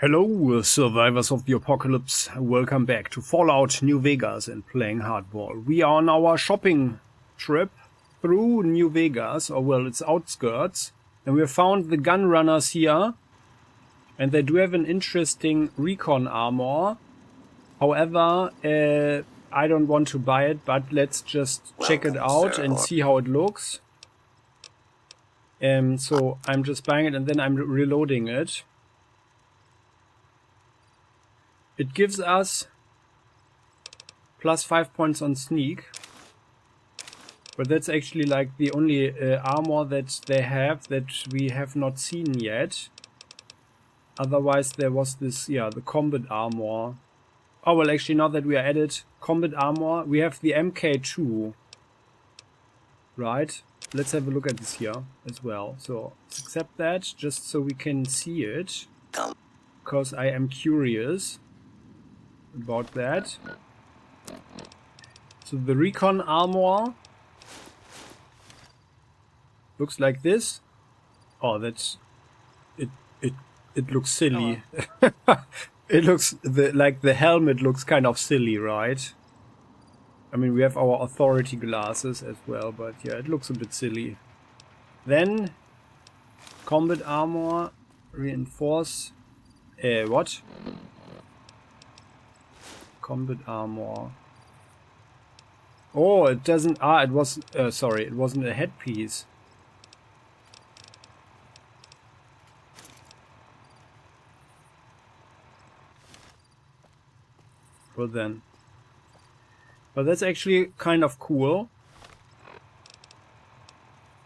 Hello, survivors of the apocalypse. Welcome back to Fallout New Vegas and playing Hardball. We are on our shopping trip through New Vegas, or well, its outskirts, and we have found the gun runners here, and they do have an interesting recon armor. However, I don't want to buy it, but let's just check it out and see how it looks. So I'm just buying it and then I'm reloading it. It gives us plus 5 points on sneak, but that's actually like the only armor that they have that we have not seen yet. Otherwise there was this, the combat armor. Oh well, actually now that we are added combat armor, we have the MK2. Right, let's have a look at this here as well. So let's accept that just so we can see it, because I am curious about that. So the recon armor looks like this. Oh, that's it looks silly. Oh. It looks like the helmet looks kind of silly, right? I mean, we have our authority glasses as well, but yeah, it looks a bit silly. Then combat armor, reinforce. What? Combat armor. Oh, it doesn't. It was. Sorry, it wasn't a headpiece. Well then. But that's actually kind of cool.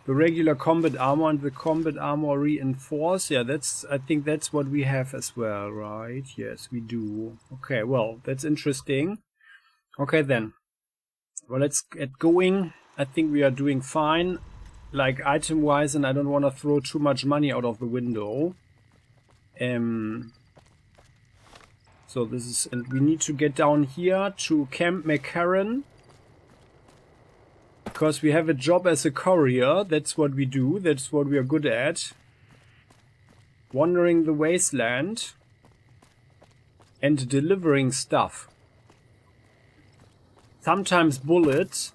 The regular combat armor and the combat armor reinforce. Yeah, I think that's what we have as well, right? Yes, we do. Okay, well, that's interesting. Okay then. Well, let's get going. I think we are doing fine, like item-wise, and I don't want to throw too much money out of the window. So this is, and we need to get down here to Camp McCarran, because we have a job as a courier. That's what we do. That's what we are good at. Wandering the wasteland and delivering stuff. Sometimes bullets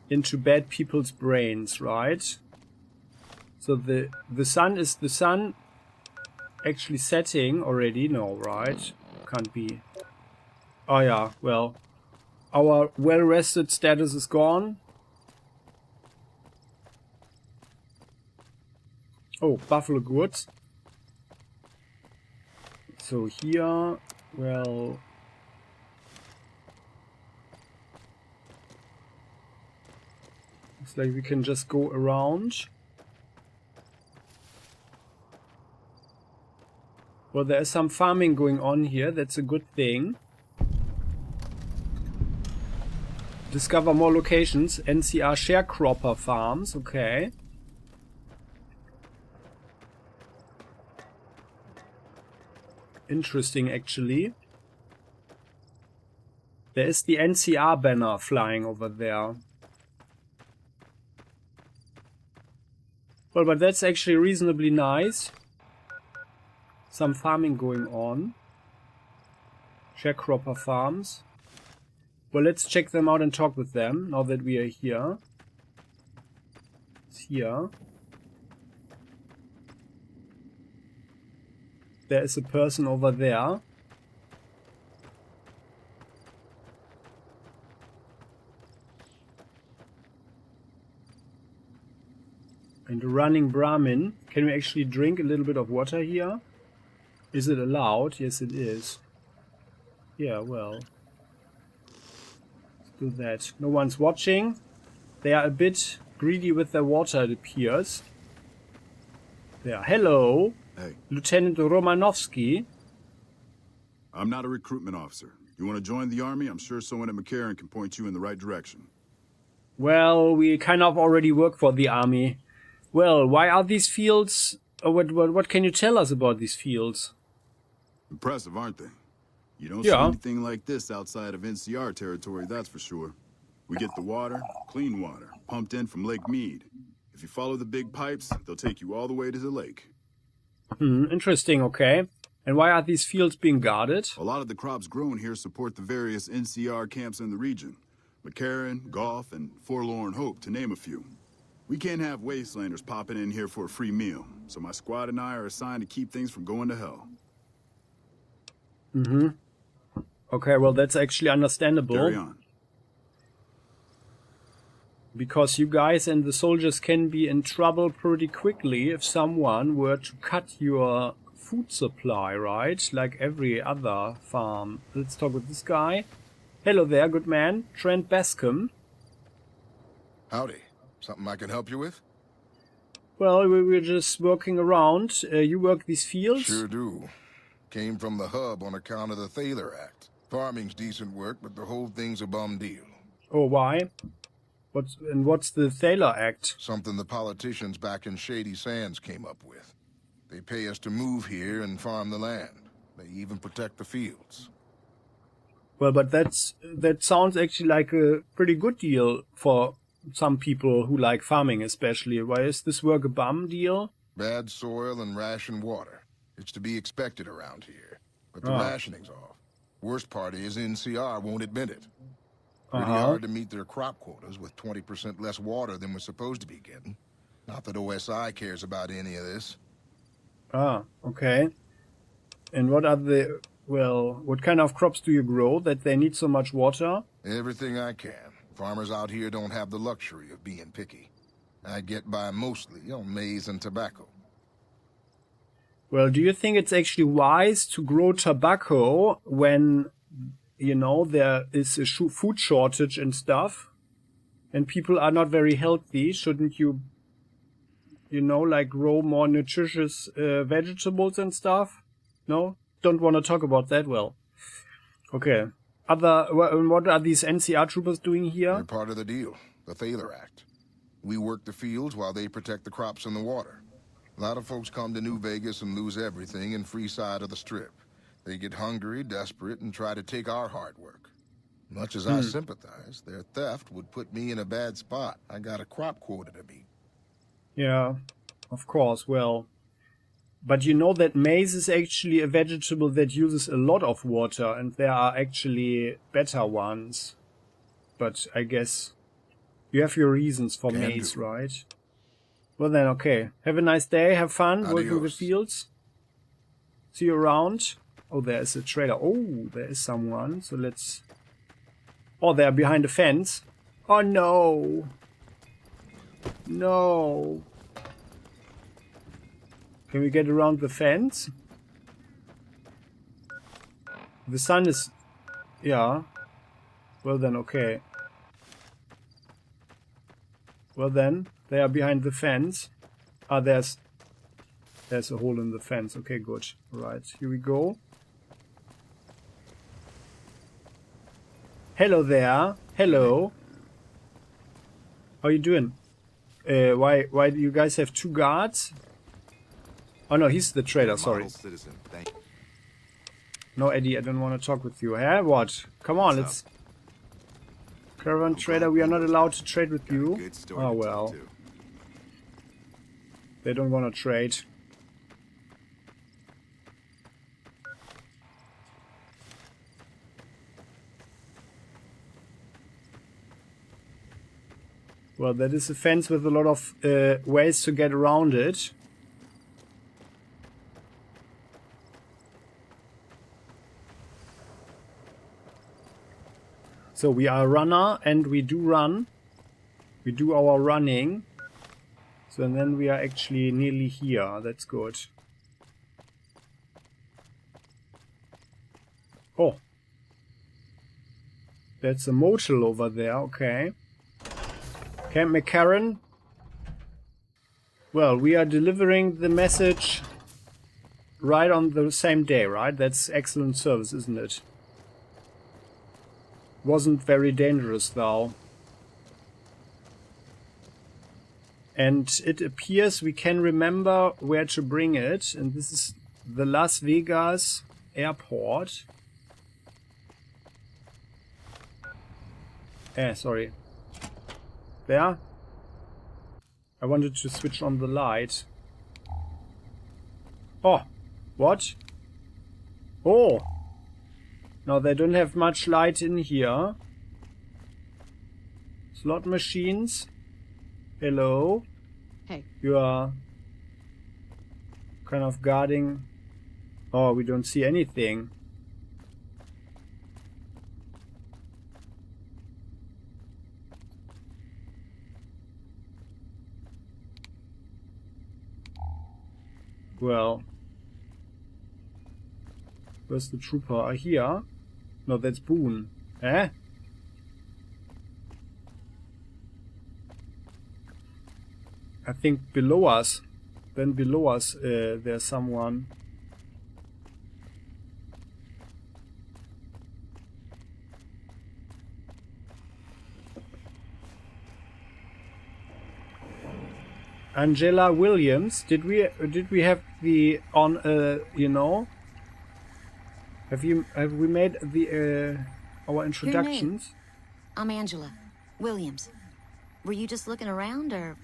into bad people's brains, right? So the sun is the sun actually setting already? No, right? Can't be. Oh yeah, well, our well-rested status is gone. Oh, buffalo goods. So here, well, looks like we can just go around. Well, there is some farming going on here. That's a good thing. Discover more locations. NCR sharecropper farms. Okay. Interesting, actually. There is the NCR banner flying over there. Well, but that's actually reasonably nice. Some farming going on. Sharecropper farms. Well, let's check them out and talk with them now that we are here. It's here. There is a person over there. And a running Brahmin. Can we actually drink a little bit of water here? Is it allowed? Yes, it is. Yeah, well. Let's do that. No one's watching. They are a bit greedy with their water, it appears. Yeah, hello. Hey. Lieutenant Romanovsky. I'm not a recruitment officer. You want to join the army? I'm sure someone at McCarran can point you in the right direction. Well, we kind of already work for the army. Well, why are these fields... What can you tell us about these fields? Impressive, aren't they? You don't see anything like this outside of NCR territory, that's for sure. We get the water, clean water, pumped in from Lake Mead. If If you follow the big pipes, they'll take you all the way to the lake. Interesting, okay. And why are these fields being guarded? A lot of the crops grown here support the various NCR camps in the region. McCarran, Goff, and Forlorn Hope, to name a few. We can't have Wastelanders popping in here for a free meal, so my squad and I are assigned to keep things from going to hell. Mm-hmm. Okay, well, that's actually understandable. Carry on. Because you guys and the soldiers can be in trouble pretty quickly if someone were to cut your food supply, right? Like every other farm. Let's talk with this guy. Hello there, good man. Trent Bascom. Howdy. Something I can help you with? Well, we were just working around. You work these fields? Sure do. Came from the hub on account of the Thaler Act. Farming's decent work, but the whole thing's a bum deal. Oh, why? What's the Thaler Act? Something the politicians back in Shady Sands came up with. They pay us to move here and farm the land. They even protect the fields. Well, but that sounds actually like a pretty good deal for some people who like farming especially. Why is this work a bum deal? Bad soil and ration water. It's to be expected around here. But the rationing's off. Worst part is NCR won't admit it. Pretty hard to meet their crop quotas with 20% less water than we're supposed to be getting. Not that OSI cares about any of this. Ah, okay. And what kind of crops do you grow that they need so much water? Everything I can. Farmers out here don't have the luxury of being picky. I get by mostly on maize and tobacco. Well, do you think it's actually wise to grow tobacco when, you know, there is a food shortage and stuff, and people are not very healthy? Shouldn't you, like grow more nutritious vegetables and stuff? No? Don't want to talk about that? Well, okay. What are these NCR troopers doing here? They're part of the deal, the Thaler Act. We work the fields while they protect the crops and the water. A lot of folks come to New Vegas and lose everything in free side of the Strip. They get hungry, desperate, and try to take our hard work. Much as I sympathize, their theft would put me in a bad spot. I got a crop quota to meet. Yeah, of course, well. But you know that maize is actually a vegetable that uses a lot of water, and there are actually better ones. But I guess you have your reasons for maize, right? Well then, okay. Have a nice day, have fun, working the fields. See you around. Oh, there is a trailer. Oh, there is someone. So let's... Oh, they're behind the fence. Oh, no. No. Can we get around the fence? The sun is... Yeah. Well then, okay. Well then, they are behind the fence. Ah, there's a hole in the fence. Okay, good. Right, here we go. Hello there. Hello. How you doing? Why do you guys have two guards? Oh no, he's the trader, sorry. No, Eddie, I don't want to talk with you. Eh? What? Come on, let's... Caravan trader, we are not allowed to trade with you. Oh well. They don't want to trade. Well, that is a fence with a lot of ways to get around it. So we are a runner and we do run. We do our running. So and then we are actually nearly here. That's good. Oh. That's a motel over there. Okay. Camp McCarran. Well, we are delivering the message right on the same day, right? That's excellent service, isn't it? Wasn't very dangerous, though. And it appears we can remember where to bring it. And this is the Las Vegas airport. Sorry. There. I wanted to switch on the light. Oh, what? Oh! Now they don't have much light in here. Slot machines. Hello. Hey. You are kind of guarding. Oh, we don't see anything. Well, where's the trooper? Here? No, that's Boone. Eh? I think below us. Then below us, there's someone. Angela Williams. Did we have the on you know? Have we made the our introductions? I'm Angela Williams. Were you just looking around, or?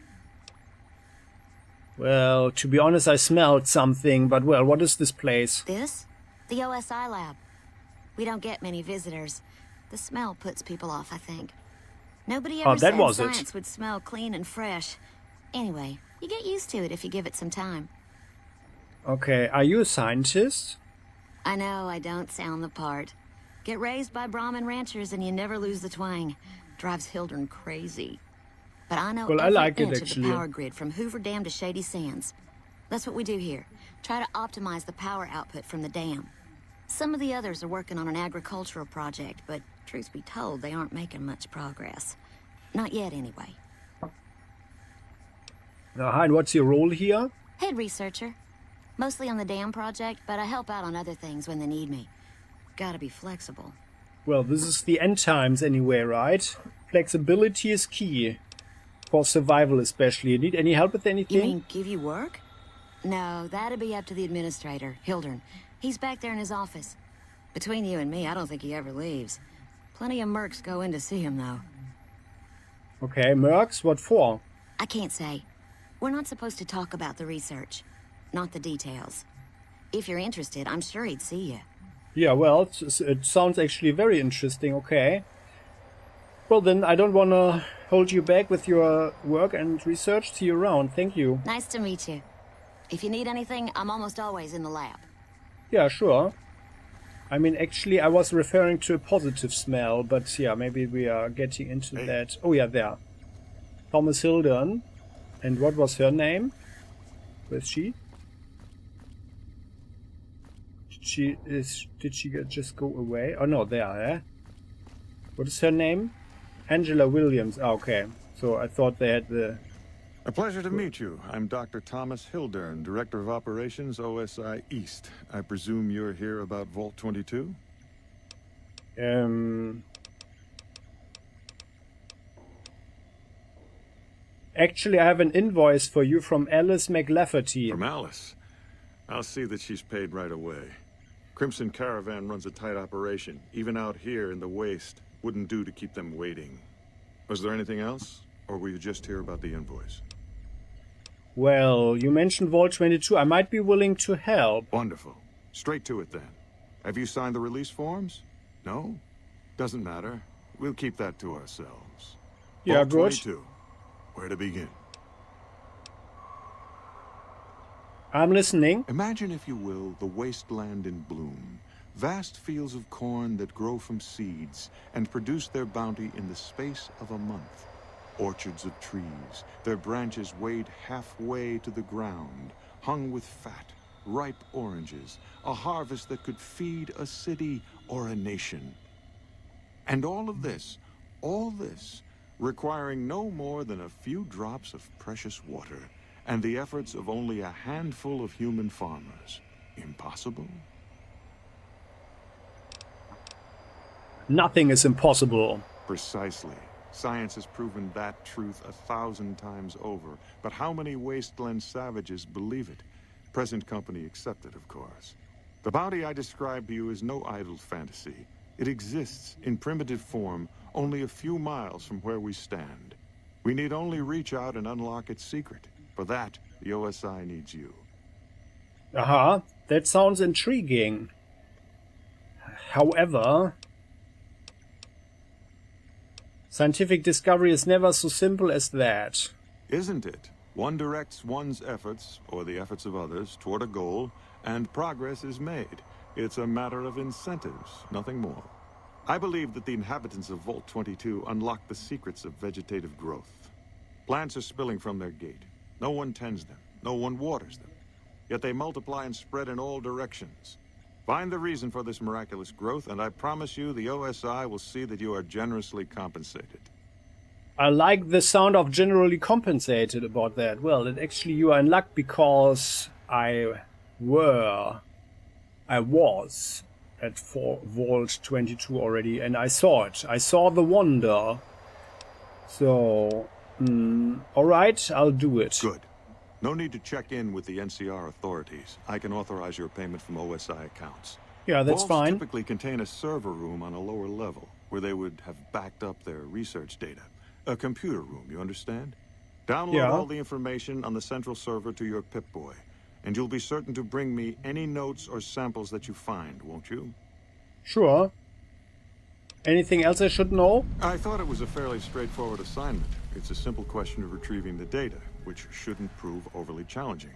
Well, to be honest, I smelled something, but well, what is this place? This? The OSI lab. We don't get many visitors. The smell puts people off, I think. Nobody ever said science would smell clean and fresh. Anyway, you get used to it if you give it some time. Okay, are you a scientist? I know I don't sound the part. Get raised by Brahmin ranchers and you never lose the twang. Drives Hildern crazy. But I know every inch of the power grid from Hoover Dam to Shady Sands. That's what we do here. Try to optimize the power output from the dam. Some of the others are working on an agricultural project, but truth be told, they aren't making much progress. Not yet, anyway. Now, hi, what's your role here? Head researcher. Mostly on the dam project, but I help out on other things when they need me. Gotta be flexible. Well, this is the end times anyway, right? Flexibility is key. For survival especially. You need any help with anything? You mean give you work? No, that'd be up to the administrator, Hildern. He's back there in his office. Between you and me, I don't think he ever leaves. Plenty of mercs go in to see him, though. Okay, mercs? What for? I can't say. We're not supposed to talk about the research. Not the details. If you're interested, I'm sure he'd see you. Yeah, well, it sounds actually very interesting, okay. Well then, I don't want to hold you back with your work and research. See you around, thank you. Nice to meet you. If you need anything, I'm almost always in the lab. Yeah, sure. I mean, actually, I was referring to a positive smell, but yeah, maybe we are getting into that. Oh yeah, there. Thomas Hildern. And what was her name? Where's she? Did she just go away? Oh no, there, eh? What is her name? Angela Williams. Ah, okay. So I thought they had the... A pleasure to meet you. I'm Dr. Thomas Hildern, Director of Operations, OSI East. I presume you're here about Vault 22? Actually, I have an invoice for you from Alice McLafferty. From Alice? I'll see that she's paid right away. Crimson Caravan runs a tight operation. Even out here in the waste, wouldn't do to keep them waiting. Was there anything else? Or were you just here about the invoice? Well, you mentioned Vault 22. I might be willing to help. Wonderful. Straight to it then. Have you signed the release forms? No? Doesn't matter. We'll keep that to ourselves. Yeah, Vault good. 22. Where to begin? I'm listening. Imagine, if you will, the wasteland in bloom. Vast fields of corn that grow from seeds and produce their bounty in the space of a month. Orchards of trees, their branches weighed halfway to the ground, hung with fat, ripe oranges, a harvest that could feed a city or a nation. And all this, requiring no more than a few drops of precious water, and the efforts of only a handful of human farmers. Impossible? Nothing is impossible. Precisely. Science has proven that truth 1,000 times over. But how many wasteland savages believe it? Present company accepted, of course. The bounty I described to you is no idle fantasy. It exists in primitive form only a few miles from where we stand. We need only reach out and unlock its secret. For that, the OSI needs you. Aha, that sounds intriguing. However, scientific discovery is never so simple as that. Isn't it? One directs one's efforts, or the efforts of others, toward a goal, and progress is made. It's a matter of incentives, nothing more. I believe that the inhabitants of Vault 22 unlock the secrets of vegetative growth. Plants are spilling from their gate. No one tends them. No one waters them. Yet they multiply and spread in all directions. Find the reason for this miraculous growth, and I promise you the OSI will see that you are generously compensated. I like the sound of generally compensated about that. Well, actually you are in luck because I was at Vault 22 already, and I saw it. I saw the wonder. So, alright, I'll do it. Good. No need to check in with the NCR authorities. I can authorize your payment from OSI accounts. Yeah, that's Vaults fine. Typically contain a server room on a lower level, where they would have backed up their research data. A computer room, you understand? Download all the information on the central server to your Pip-Boy, and you'll be certain to bring me any notes or samples that you find, won't you? Sure. Anything else I should know? I thought it was a fairly straightforward assignment. It's a simple question of retrieving the data, which shouldn't prove overly challenging.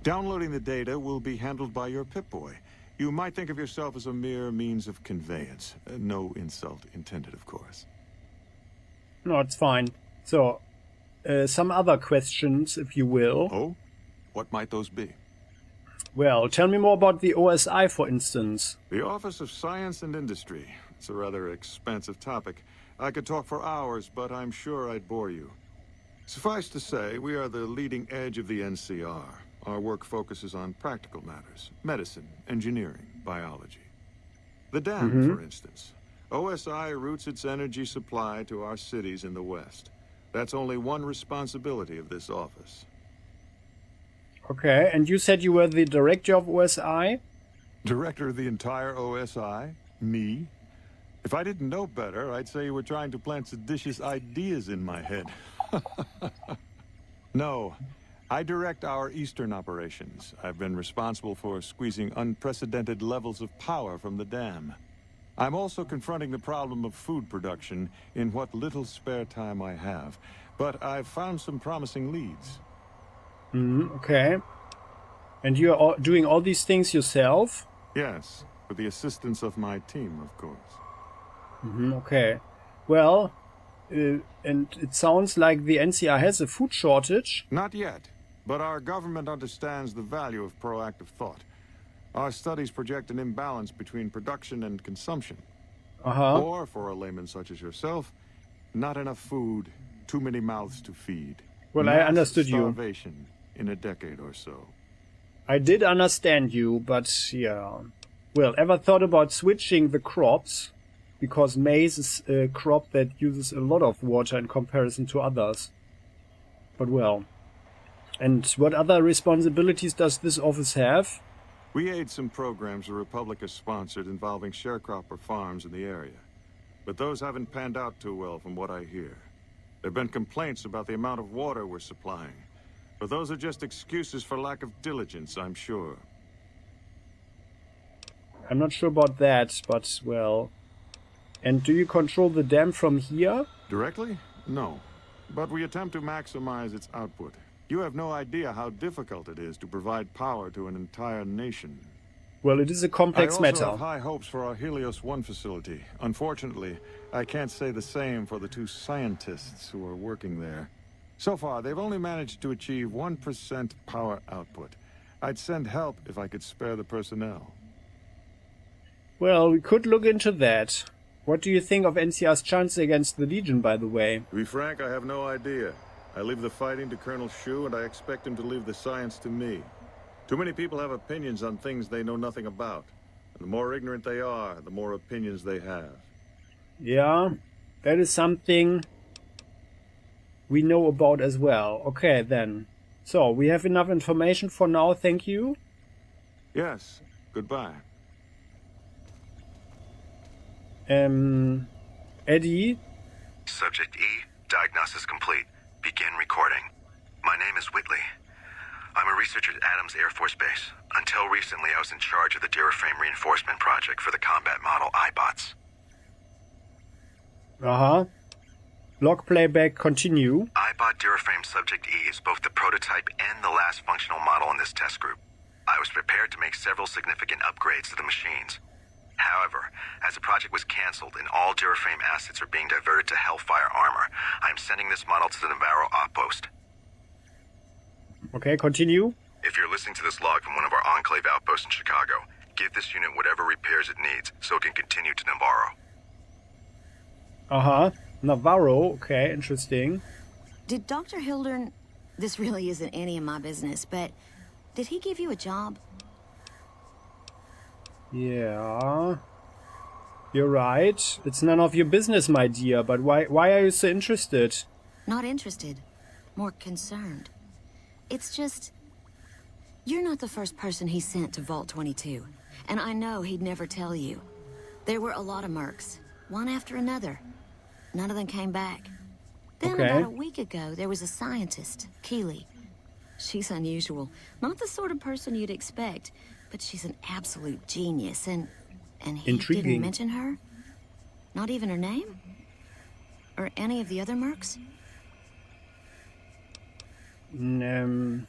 Downloading the data will be handled by your Pip-Boy. You might think of yourself as a mere means of conveyance. No insult intended, of course. No, it's fine. So, some other questions, if you will. Oh? What might those be? Well, tell me more about the OSI, for instance. The Office of Science and Industry. It's a rather expansive topic. I could talk for hours, but I'm sure I'd bore you. Suffice to say, we are the leading edge of the NCR. Our work focuses on practical matters: medicine, engineering, biology. The dam, for instance. OSI routes its energy supply to our cities in the West. That's only one responsibility of this office. Okay, and you said you were the director of OSI? Director of the entire OSI? Me? If I didn't know better, I'd say you were trying to plant seditious ideas in my head. No, I direct our eastern operations. I've been responsible for squeezing unprecedented levels of power from the dam. I'm also confronting the problem of food production in what little spare time I have. But I've found some promising leads. Okay. And you're doing all these things yourself? Yes, with the assistance of my team, of course. Okay. Well, and it sounds like the NCR has a food shortage. Not yet, but our government understands the value of proactive thought. Our studies project an imbalance between production and consumption. Or, for a layman such as yourself, not enough food, too many mouths to feed. Well, I understood you. Starvation in a decade or so. I did understand you, but yeah. Well, ever thought about switching the crops? Because maize is a crop that uses a lot of water in comparison to others. But well. And what other responsibilities does this office have? We aid some programs the Republic has sponsored involving sharecropper farms in the area. But those haven't panned out too well from what I hear. There have been complaints about the amount of water we're supplying. But those are just excuses for lack of diligence, I'm sure. I'm not sure about that, but well... And do you control the dam from here? Directly? No. But we attempt to maximize its output. You have no idea how difficult it is to provide power to an entire nation. Well, it is a complex matter. I also have high hopes for our Helios 1 facility. Unfortunately, I can't say the same for the 2 scientists who are working there. So far, they've only managed to achieve 1% power output. I'd send help if I could spare the personnel. Well, we could look into that. What do you think of NCR's chance against the Legion, by the way? To be frank, I have no idea. I leave the fighting to Colonel Shu, and I expect him to leave the science to me. Too many people have opinions on things they know nothing about. And the more ignorant they are, the more opinions they have. Yeah, that is something we know about as well. Okay, then. So, we have enough information for now, thank you. Yes, goodbye. Eddie? Subject E, diagnosis complete. Begin recording. My name is Whitley. I'm a researcher at Adams Air Force Base. Until recently, I was in charge of the Duraframe reinforcement project for the combat model iBots. Log playback continue. iBot Duraframe Subject E is both the prototype and the last functional model in this test group. I was prepared to make several significant upgrades to the machines. However, as the project was canceled and all Duraframe assets are being diverted to Hellfire armor, I am sending this model to the Navarro outpost. Okay, continue. If you're listening to this log from one of our Enclave outposts in Chicago, give this unit whatever repairs it needs so it can continue to Navarro. Navarro, okay, interesting. Did Dr. Hildern... This really isn't any of my business, but... Did he give you a job? Yeah. You're right. It's none of your business, my dear, but why are you so interested? Not interested. More concerned. It's just... You're not the first person he sent to Vault 22. And I know he'd never tell you. There were a lot of mercs. One after another. None of them came back. Then about a week ago, there was a scientist, Keeley. She's unusual. Not the sort of person you'd expect. But she's an absolute genius, and he didn't mention her? Not even her name? Or any of the other mercs? Well,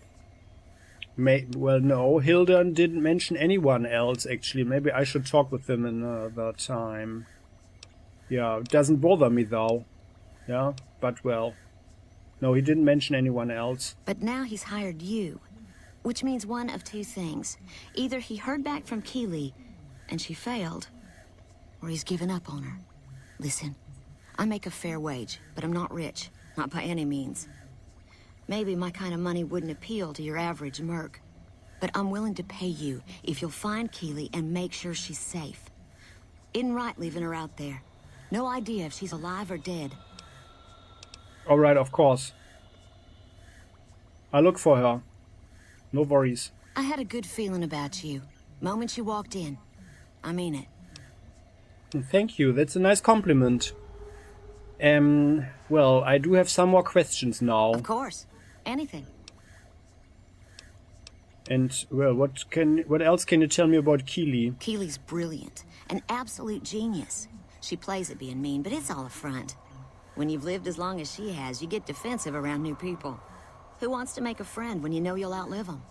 no. Hildern didn't mention anyone else, actually. Maybe I should talk with him another time. Yeah, it doesn't bother me, though. Yeah, but well. No, he didn't mention anyone else. But now he's hired you. Which means one of two things. Either he heard back from Keeley, and she failed, or he's given up on her. Listen, I make a fair wage, but I'm not rich. Not by any means. Maybe my kind of money wouldn't appeal to your average merc. But I'm willing to pay you if you'll find Keeley and make sure she's safe. Isn't right leaving her out there. No idea if she's alive or dead. Alright, of course. I'll look for her. No worries. I had a good feeling about you. Moment you walked in. I mean it. Thank you. That's a nice compliment. Well, I do have some more questions now. Of course. Anything. And, well, what else can you tell me about Keeley? Keeley's brilliant. An absolute genius. She plays at being mean, but it's all a front. When you've lived as long as she has, you get defensive around new people. Who wants to make a friend when you know you'll outlive them?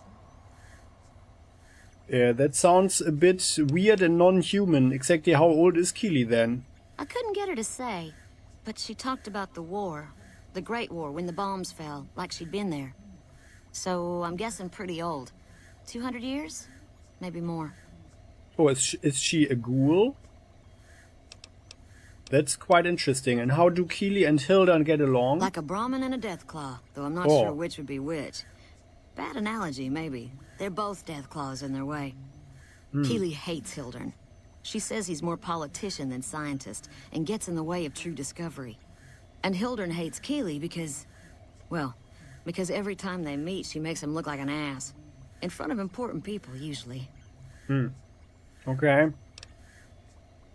Yeah, that sounds a bit weird and non-human. Exactly how old is Keeley then? I couldn't get her to say, but she talked about the war. The Great War, when the bombs fell, like she'd been there. So I'm guessing pretty old. 200 years? Maybe more. Oh, is she a ghoul? That's quite interesting. And how do Keeley and Hildern get along? Like a Brahmin and a Deathclaw, though I'm not sure which would be which. Bad analogy, maybe. They're both Deathclaws in their way. Keeley hates Hildern. She says he's more politician than scientist, and gets in the way of true discovery. And Hildern hates Keeley because... well, because every time they meet, she makes him look like an ass. In front of important people, usually. Okay.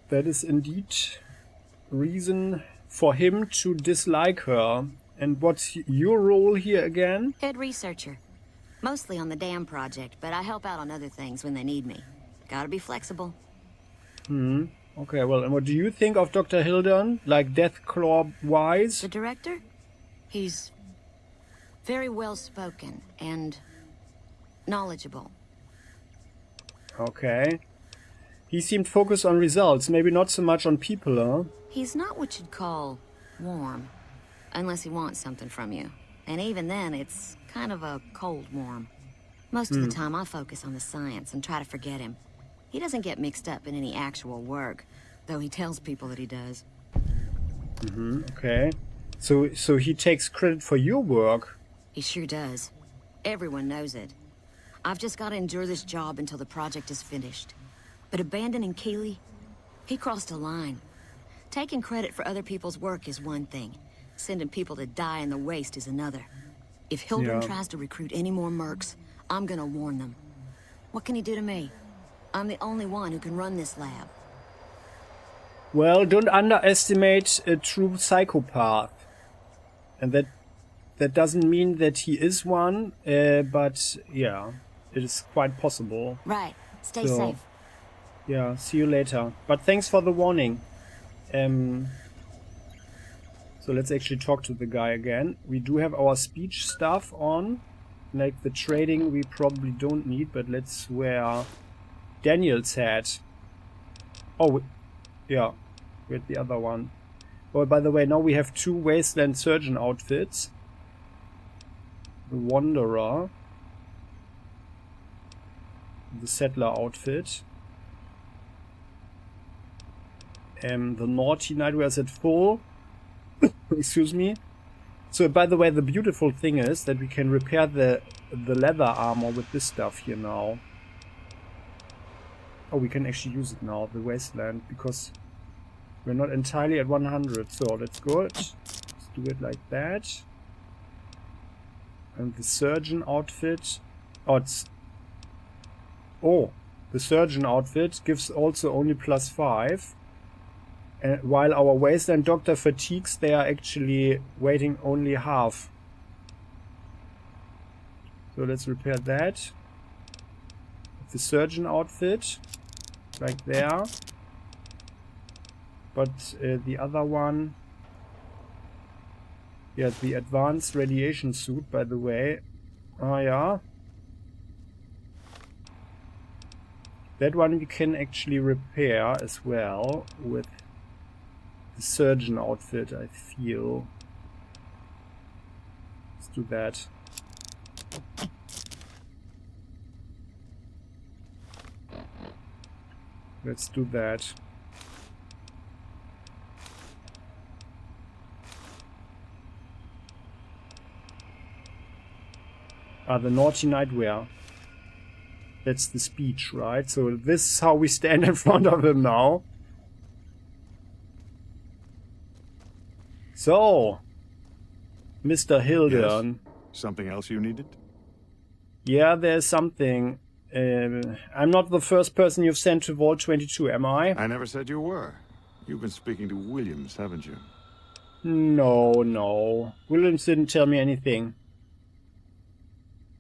That is indeed reason for him to dislike her. And what's your role here again? Head researcher. Mostly on the dam project, but I help out on other things when they need me. Gotta be flexible. Okay, well, and what do you think of Dr. Hildern? Like Deathclaw-wise? The director? He's very well-spoken and knowledgeable. Okay. He seemed focused on results, maybe not so much on people, huh? He's not what you'd call warm, unless he wants something from you. And even then, it's kind of a cold warm. Most of the time, I focus on the science and try to forget him. He doesn't get mixed up in any actual work, though he tells people that he does. Okay. So he takes credit for your work? He sure does. Everyone knows it. I've just got to endure this job until the project is finished. But abandoning Keeley, he crossed a line. Taking credit for other people's work is one thing. Sending people to die in the waste is another. If Hildern tries to recruit any more mercs, I'm gonna warn them. What can he do to me? I'm the only one who can run this lab. Well, don't underestimate a true psychopath. And that That doesn't mean that he is one, but yeah, it is quite possible. Right. Stay safe. Yeah, see you later. But thanks for the warning. So let's actually talk to the guy again. We do have our speech stuff on. Like the trading we probably don't need, but let's wear Daniel's hat. Oh, yeah, we had the other one. Oh, by the way, now we have 2 Wasteland Surgeon outfits. The Wanderer. The Settler outfit. The Naughty Nightwear is at full. Excuse me. So, by the way, the beautiful thing is that we can repair the leather armor with this stuff here now. Oh, we can actually use it now, the Wasteland, because we're not entirely at 100. So, that's good. Let's do it like that. And the Surgeon outfit. Oh, the Surgeon outfit gives also only +5. While our Wasteland Doctor fatigues, they are actually weighting only half. So let's repair that. The Surgeon outfit, like there. But the other one, yeah, the Advanced Radiation Suit, by the way. Oh yeah. That one we can actually repair as well with the Surgeon outfit, I feel. Let's do that. Let's do that. The Naughty Nightwear. That's the speech, right? So this is how we stand in front of him now. So, Mr. Hildern. Yes. Something else you needed? Yeah, there's something. I'm not the first person you've sent to Vault 22, am I? I never said you were. You've been speaking to Williams, haven't you? No. Williams didn't tell me anything.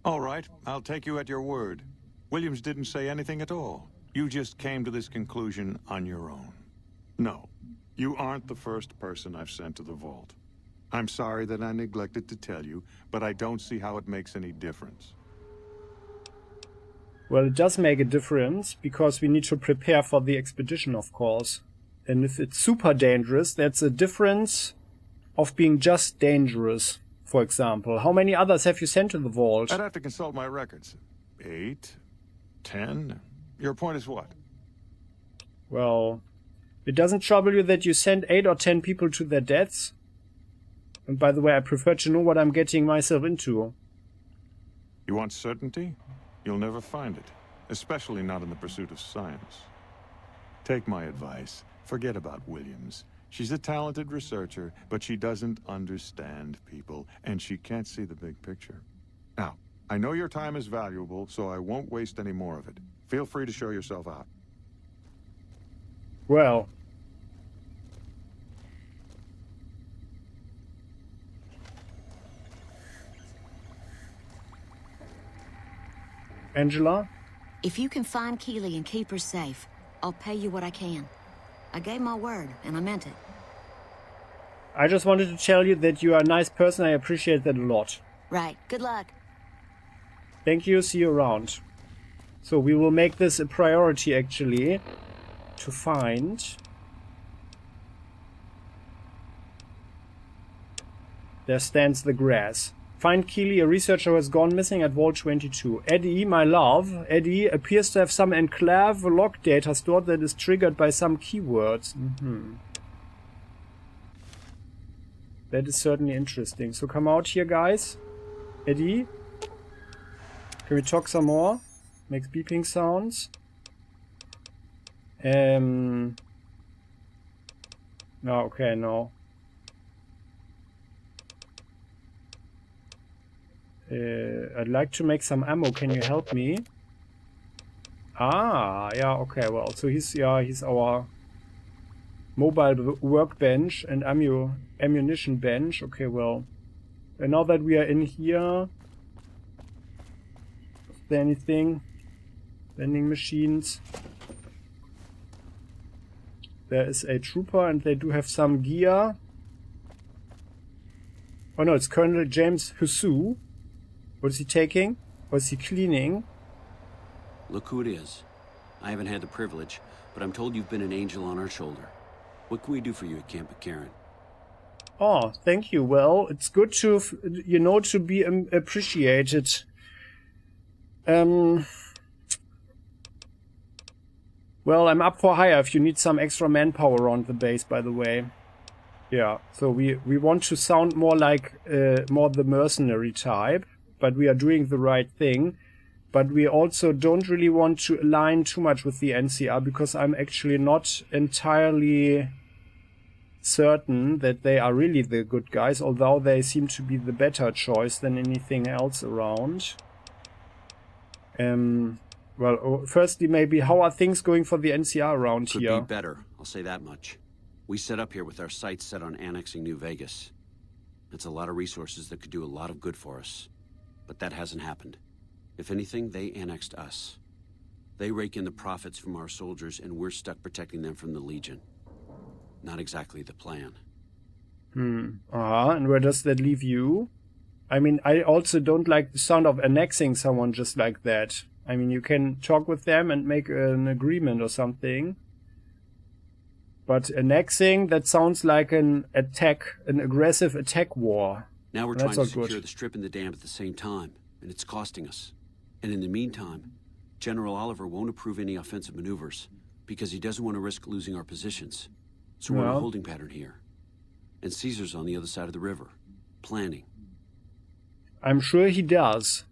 All right, I'll take you at your word. Williams didn't say anything at all. You just came to this conclusion on your own. No, you aren't the first person I've sent to the vault. I'm sorry that I neglected to tell you, but I don't see how it makes any difference. Well, it does make a difference, because we need to prepare for the expedition, of course. And if it's super dangerous, that's a difference of being just dangerous, for example. How many others have you sent to the vault? I'd have to consult my records. 8? 10? Your point is what? Well, it doesn't trouble you that you send 8 or 10 people to their deaths? And by the way, I prefer to know what I'm getting myself into. You want certainty? You'll never find it, especially not in the pursuit of science. Take my advice. Forget about Williams. She's a talented researcher, but she doesn't understand people, and she can't see the big picture. Now, I know your time is valuable, so I won't waste any more of it. Feel free to show yourself out. Well. Angela? If you can find Keeley and keep her safe, I'll pay you what I can. I gave my word, and I meant it. I just wanted to tell you that you are a nice person. I appreciate that a lot. Right. Good luck. Thank you. See you around. So we will make this a priority, actually, to find... There stands the grass. Find Keeley, a researcher who has gone missing at Vault 22. Eddie, my love. Eddie appears to have some enclave log data stored that is triggered by some keywords. That is certainly interesting. So come out here, guys. Eddie? Can we talk some more? Makes beeping sounds. No, okay, no. I'd like to make some ammo. Can you help me? Ah, yeah, okay, well, so he's our mobile workbench and ammunition bench. Okay, well, And now that we are in here, is there anything? Vending machines. There is a trooper and they do have some gear. Oh no, it's Colonel James Husu. What is he taking? What is he cleaning? Look who it is. I haven't had the privilege, but I'm told you've been an angel on our shoulder. What can we do for you at Camp McCarran? Oh, thank you. Well, it's good to, to be appreciated. Well, I'm up for hire if you need some extra manpower around the base, by the way. Yeah, so we want to sound more like more the mercenary type, but we are doing the right thing. But we also don't really want to align too much with the NCR because I'm actually not entirely certain that they are really the good guys, although they seem to be the better choice than anything else around. Well, firstly, maybe how are things going for the NCR around here? Could be better, I'll say that much. We set up here with our sights set on annexing New Vegas. It's a lot of resources that could do a lot of good for us. But that hasn't happened. If anything, they annexed us. They rake in the profits from our soldiers, and we're stuck protecting them from the Legion. Not exactly the plan. And where does that leave you? I mean, I also don't like the sound of annexing someone just like that. I mean, you can talk with them and make an agreement or something. But annexing, that sounds like an aggressive attack war. Now we're trying to secure the strip and the dam at the same time, and it's costing us. And in the meantime, General Oliver won't approve any offensive maneuvers because he doesn't want to risk losing our positions. So we're in a holding pattern here. And Caesar's on the other side of the river, planning. I'm sure he does.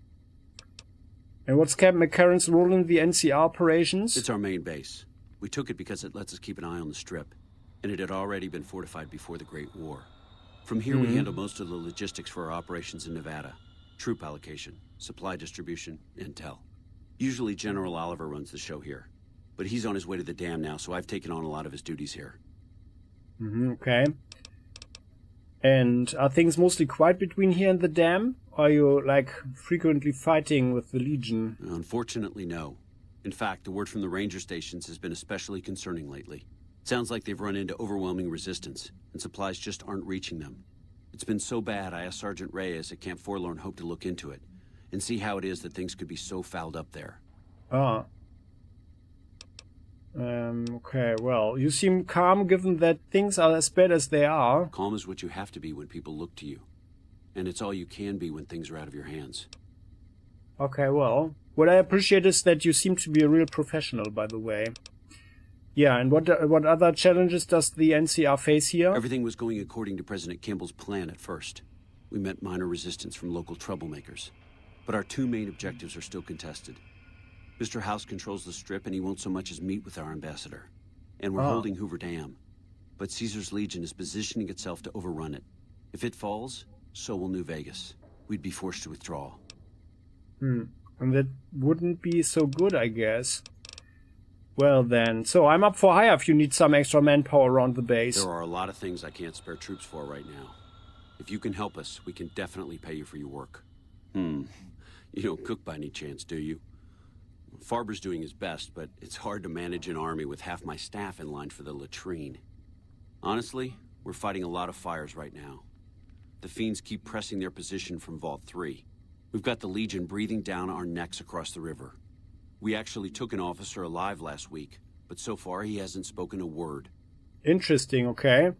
And what's Camp McCarran's role in the NCR operations? It's our main base. We took it because it lets us keep an eye on the strip, and it had already been fortified before the Great War. From here we handle most of the logistics for our operations in Nevada. Troop allocation, supply distribution, intel. Usually General Oliver runs the show here, but he's on his way to the dam now, so I've taken on a lot of his duties here. Okay. And are things mostly quiet between here and the dam? Are you, like, frequently fighting with the Legion? Unfortunately, no. In fact, the word from the ranger stations has been especially concerning lately. It sounds like they've run into overwhelming resistance, and supplies just aren't reaching them. It's been so bad, I asked Sergeant Reyes at Camp Forlorn Hope to look into it, and see how it is that things could be so fouled up there. Okay, well, you seem calm given that things are as bad as they are. Calm is what you have to be when people look to you. And it's all you can be when things are out of your hands. Okay, well, what I appreciate is that you seem to be a real professional, by the way. Yeah, and what other challenges does the NCR face here? Everything was going according to President Kimball's plan at first. We met minor resistance from local troublemakers. But our two main objectives are still contested. Mr. House controls the strip, and he won't so much as meet with our ambassador. And we're holding Hoover Dam. But Caesar's Legion is positioning itself to overrun it. If it falls, so will New Vegas. We'd be forced to withdraw. And that wouldn't be so good, I guess. Well then, so I'm up for hire if you need some extra manpower around the base. There are a lot of things I can't spare troops for right now. If you can help us, we can definitely pay you for your work. You don't cook by any chance, do you? Farber's doing his best, but it's hard to manage an army with half my staff in line for the latrine. Honestly, we're fighting a lot of fires right now. The fiends keep pressing their position from Vault 3. We've got the Legion breathing down our necks across the river. We actually took an officer alive last week, but so far he hasn't spoken a word. Interesting, okay.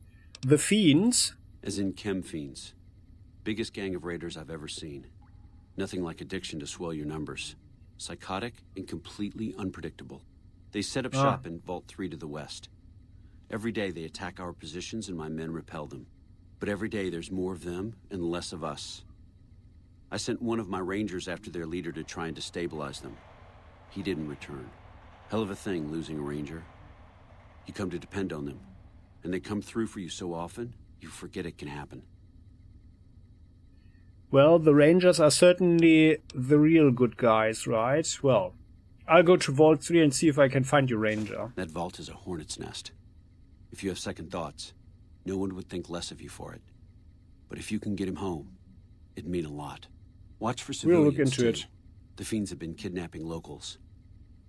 The fiends? As in chem fiends. Biggest gang of raiders I've ever seen. Nothing like addiction to swell your numbers. Psychotic and completely unpredictable. They set up shop in Vault 3 to the west. Every day they attack our positions and my men repel them. But every day there's more of them and less of us. I sent one of my rangers after their leader to try and destabilize them. He didn't return. Hell of a thing, losing a ranger. You come to depend on them, and they come through for you so often, you forget it can happen. Well, the Rangers are certainly the real good guys, right? Well, I'll go to Vault 3 and see if I can find your Ranger. That vault is a hornet's nest. If you have second thoughts, no one would think less of you for it. But if you can get him home, It'd mean a lot. Watch for civilians, we'll look into too. it. The fiends have been kidnapping locals.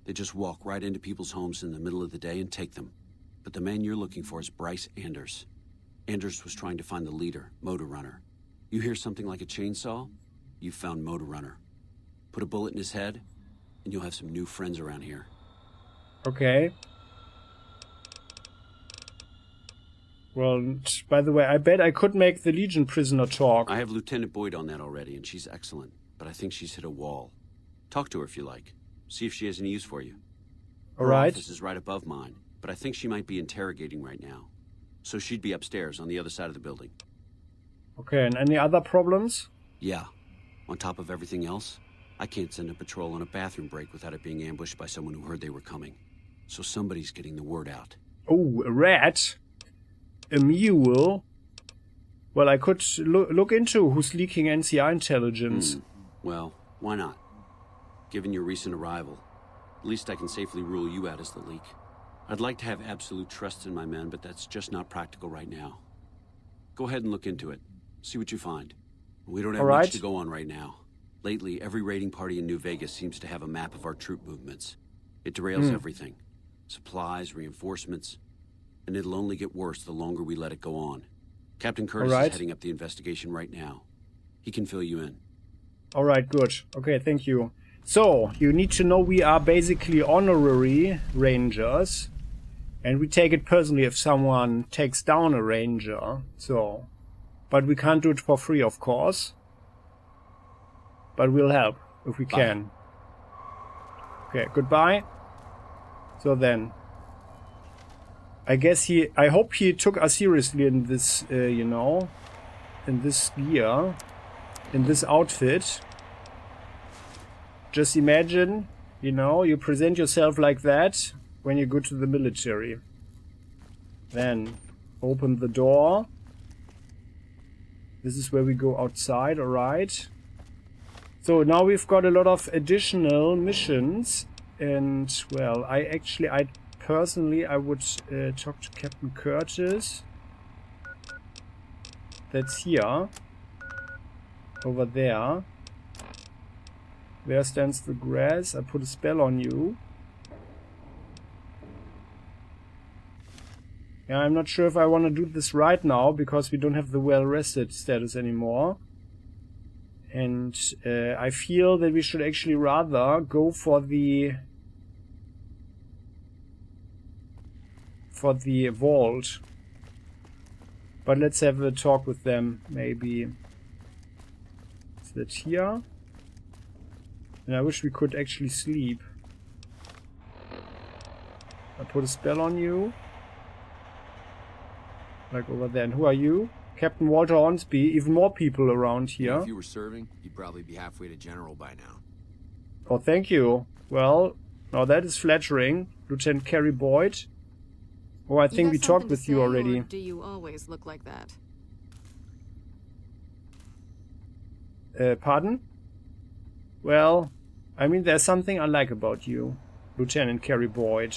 They just walk right into people's homes in the middle of the day and take them. But the man you're looking for is Bryce Anders. Anders was trying to find the leader, Motor Runner. You hear something like a chainsaw? You've found Motor Runner. Put a bullet in his head, and you'll have some new friends around here. Okay. Well, by the way, I bet I could make the Legion prisoner talk. I have Lieutenant Boyd on that already, and she's excellent. But I think she's hit a wall. Talk to her if you like. See if she has any use for you. All Her right. office is right above mine, but I think she might be interrogating right now. So she'd be upstairs on the other side of the building. Okay, and any other problems? Yeah. On top of everything else, I can't send a patrol on a bathroom break without it being ambushed by someone who heard they were coming. So somebody's getting the word out. Oh, a rat? A mule? Well, I could look into who's leaking NCR intelligence. Well, why not? Given your recent arrival, at least I can safely rule you out as the leak. I'd like to have absolute trust in my men, but that's just not practical right now. Go ahead and look into it. See what you find. We don't have much to go on right now. Lately, every raiding party in New Vegas seems to have a map of our troop movements. It derails everything. Supplies, reinforcements. And it'll only get worse the longer we let it go on. Captain Curtis is heading up the investigation right now. He can fill you in. All right, good. Okay, thank you. So, you need to know we are basically honorary rangers. And we take it personally if someone takes down a ranger. So, but we can't do it for free, of course. But we'll help if we can. Okay, goodbye. So then, I hope he took us seriously in this, in this gear, in this outfit. Just imagine, you present yourself like that when you go to the military. Then, open the door. This is where we go outside, alright. So now we've got a lot of additional missions. And, well, I personally, I would talk to Captain Curtis. That's here. Over there. Where stands the grass? I put a spell on you. Yeah, I'm not sure if I want to do this right now, because we don't have the well-rested status anymore. And I feel that we should actually rather go for the vault. But let's have a talk with them, maybe. Is that here? And I wish we could actually sleep. I put a spell on you. Like over there. And who are you? Captain Walter Hornsby. Even more people around here. If you were serving, you'd probably be halfway to general by now. Oh, thank you. Well, now that is flattering. Lieutenant Carrie Boyd. Oh, I think we talked with you already. Or do you always look like that? Pardon? Well, I mean, there's something I like about you, Lieutenant Carrie Boyd.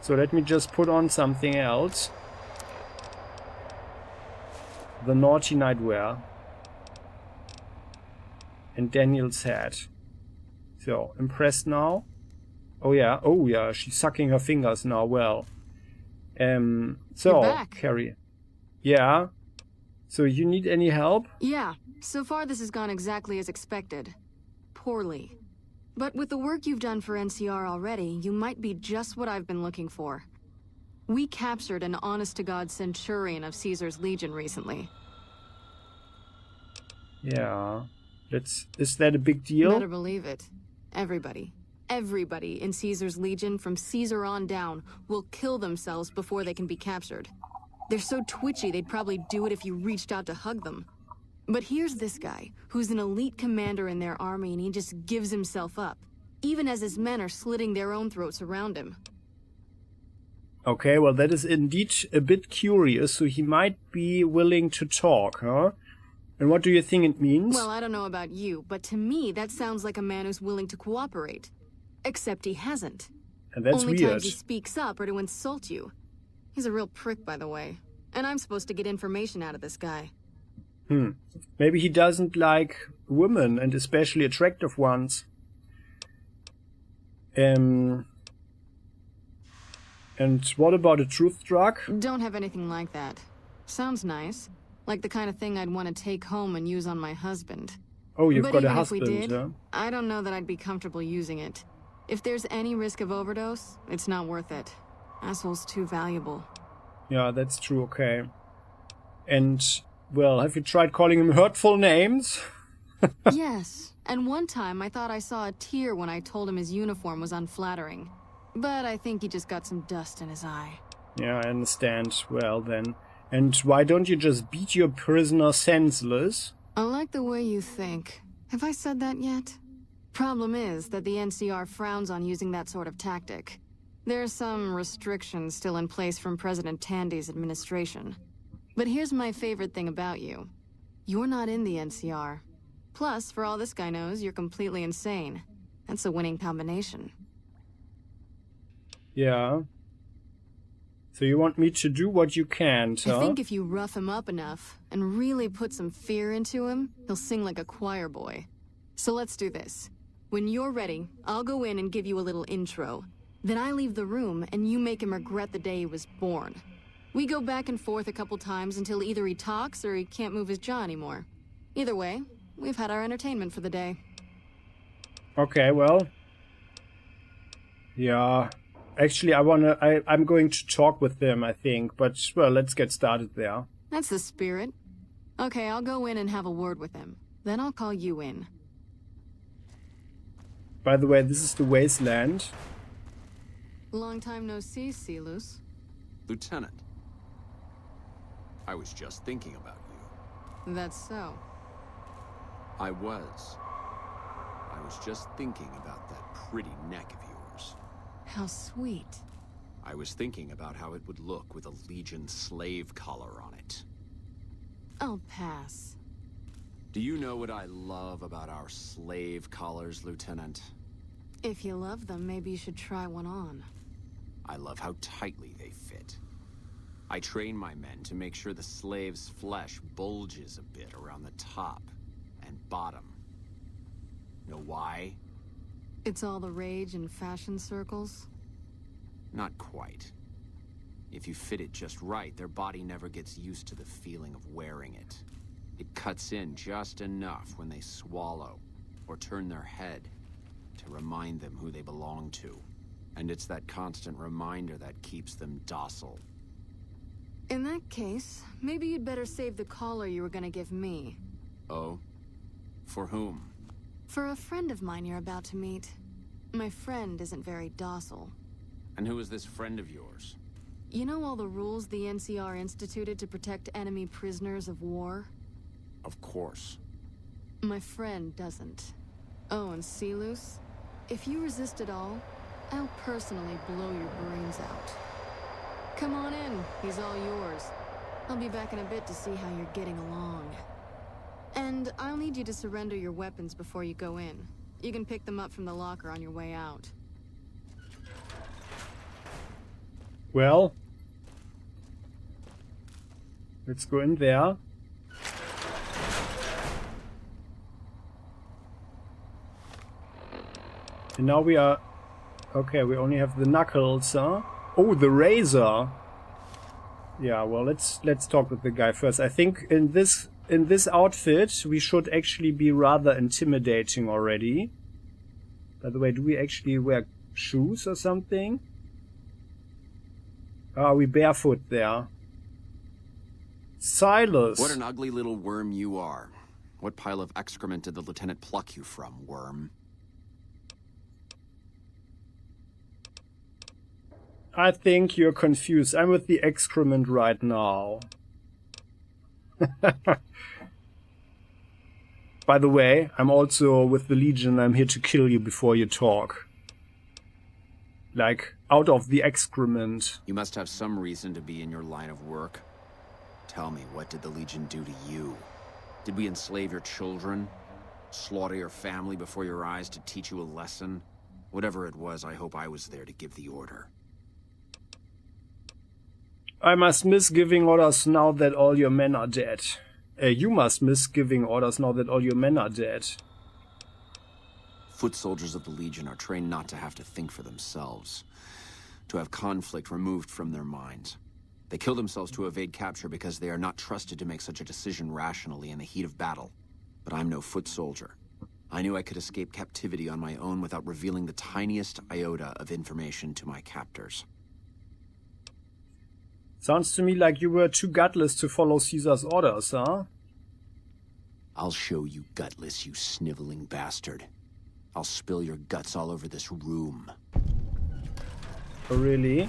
So let me just put on something else. The naughty nightwear. And Daniel's hat. So, impressed now? Oh yeah, she's sucking her fingers now, well. So, Carrie. Yeah? So you need any help? Yeah, so far this has gone exactly as expected. Poorly. But with the work you've done for NCR already, you might be just what I've been looking for. We captured an honest-to-God centurion of Caesar's Legion recently. Yeah. Is that a big deal? Better believe it. Everybody in Caesar's Legion from Caesar on down will kill themselves before they can be captured. They're so twitchy they'd probably do it if you reached out to hug them. But here's this guy, who's an elite commander in their army, and he just gives himself up, even as his men are slitting their own throats around him. Okay, well that is indeed a bit curious, so he might be willing to talk, huh? And what do you think it means? Well, I don't know about you, but to me that sounds like a man who's willing to cooperate. Except he hasn't. And that's Only weird. times he speaks up are to insult you. He's a real prick, by the way. And I'm supposed to get information out of this guy. Maybe he doesn't like women, and especially attractive ones. And what about a truth drug? Don't have anything like that. Sounds nice. Like the kind of thing I'd want to take home and use on my husband. Oh, you've got a even husband, if we did, huh? I don't know that I'd be comfortable using it. If there's any risk of overdose, it's not worth it. Asshole's too valuable. Yeah, that's true, okay. And, well, have you tried calling him hurtful names? Yes, and one time I thought I saw a tear when I told him his uniform was unflattering. But I think he just got some dust in his eye. Yeah, I understand. Well, then. And why don't you just beat your prisoner senseless? I like the way you think. Have I said that yet? Problem is that the NCR frowns on using that sort of tactic. There are some restrictions still in place from President Tandy's administration. But here's my favorite thing about you. You're not in the NCR. Plus, for all this guy knows, you're completely insane. That's a winning combination. Yeah. So you want me to do what you can't, huh? I think if you rough him up enough and really put some fear into him, he'll sing like a choir boy. So let's do this. When you're ready, I'll go in and give you a little intro. Then I leave the room and you make him regret the day he was born. We go back and forth a couple times until either he talks or he can't move his jaw anymore. Either way, we've had our entertainment for the day. Okay, well. Yeah. Actually, I'm going to talk with them, I think. But, well, let's get started there. That's the spirit. Okay, I'll go in and have a word with him. Then I'll call you in. By the way, this is the Wasteland. Long time no see, Silus. Lieutenant. I was just thinking about you. That's so. I was just thinking about that pretty neck of yours. How sweet. I was thinking about how it would look with a Legion slave collar on it. I'll pass. Do you know what I love about our slave collars, Lieutenant? If you love them, maybe you should try one on. I love how tightly they fit. I train my men to make sure the slave's flesh bulges a bit around the top and bottom. Know why? It's all the rage in fashion circles? Not quite. If you fit it just right, their body never gets used to the feeling of wearing it. It cuts in just enough when they swallow or turn their head to remind them who they belong to. And it's that constant reminder that keeps them docile. In that case, maybe you'd better save the collar you were gonna give me. Oh? For whom? For a friend of mine you're about to meet. My friend isn't very docile. And who is this friend of yours? You know all the rules the NCR instituted to protect enemy prisoners of war? Of course. My friend doesn't. Oh, and Silus, if you resist at all, I'll personally blow your brains out. Come on in, he's all yours. I'll be back in a bit to see how you're getting along. And I'll need you to surrender your weapons before you go in. You can pick them up from the locker on your way out. Well, let's go in there. And now we are... Okay, we only have the knuckles, huh? Oh, the razor! Yeah, well, let's talk with the guy first. I think in this outfit, we should actually be rather intimidating already. By the way, do we actually wear shoes or something? Are we barefoot there? Silas! What an ugly little worm you are. What pile of excrement did the lieutenant pluck you from, worm? I think you're confused. I'm with the excrement right now. By the way, I'm also with the Legion. I'm here to kill you before you talk. Like, out of the excrement. You must have some reason to be in your line of work. Tell me, what did the Legion do to you? Did we enslave your children? Slaughter your family before your eyes to teach you a lesson? Whatever it was, I hope I was there to give the order. I must miss giving orders now that all your men are dead. You must miss giving orders now that all your men are dead. Foot soldiers of the Legion are trained not to have to think for themselves, to have conflict removed from their minds. They kill themselves to evade capture because they are not trusted to make such a decision rationally in the heat of battle. But I'm no foot soldier. I knew I could escape captivity on my own without revealing the tiniest iota of information to my captors. Sounds to me like you were too gutless to follow Caesar's orders, huh? I'll show you gutless, you sniveling bastard. I'll spill your guts all over this room. Oh, really?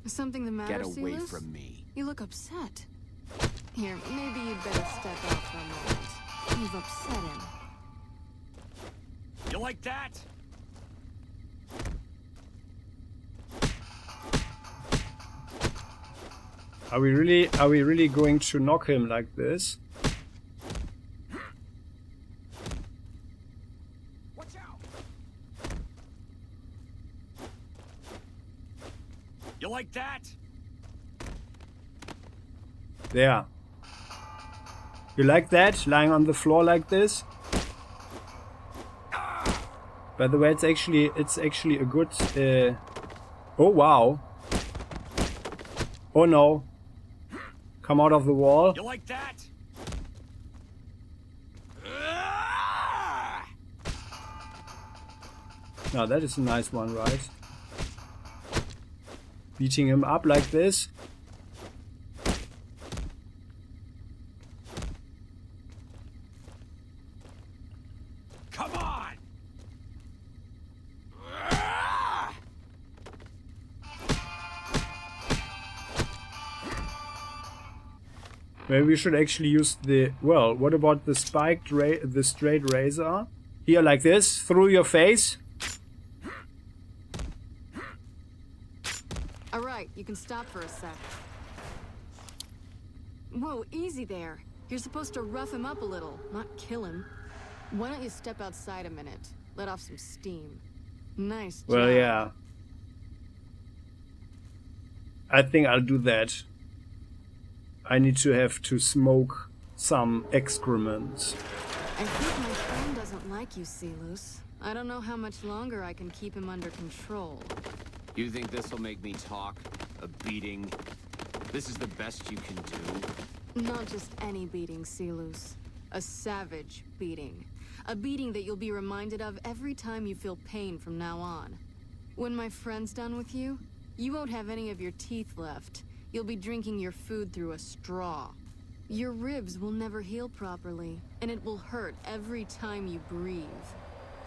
Is something the matter, Get away Silas? from me. You look upset. Here, maybe you'd better step out for a moment. You've upset him. You like that? Are we really going to knock him like this? Watch out! You like that? There. You like that? Lying on the floor like this? By the way, it's actually a good oh wow. Oh no. Come out of the wall. You like that? Now that is a nice one, right? Beating him up like this. Come on! Maybe we should actually use the... Well, what about the the straight razor? Here, like this, through your face. Alright, you can stop for a sec. Whoa, easy there. You're supposed to rough him up a little, not kill him. Why don't you step outside a minute? Let off some steam. Nice job. Well, yeah. I think I'll do that. I need to have to smoke some excrements. I think my friend doesn't like you, Silas. I don't know how much longer I can keep him under control. You think this'll make me talk? A beating? This is the best you can do? Not just any beating, Silas. A savage beating. A beating that you'll be reminded of every time you feel pain from now on. When my friend's done with you, you won't have any of your teeth left. You'll be drinking your food through a straw. Your ribs will never heal properly, and it will hurt every time you breathe.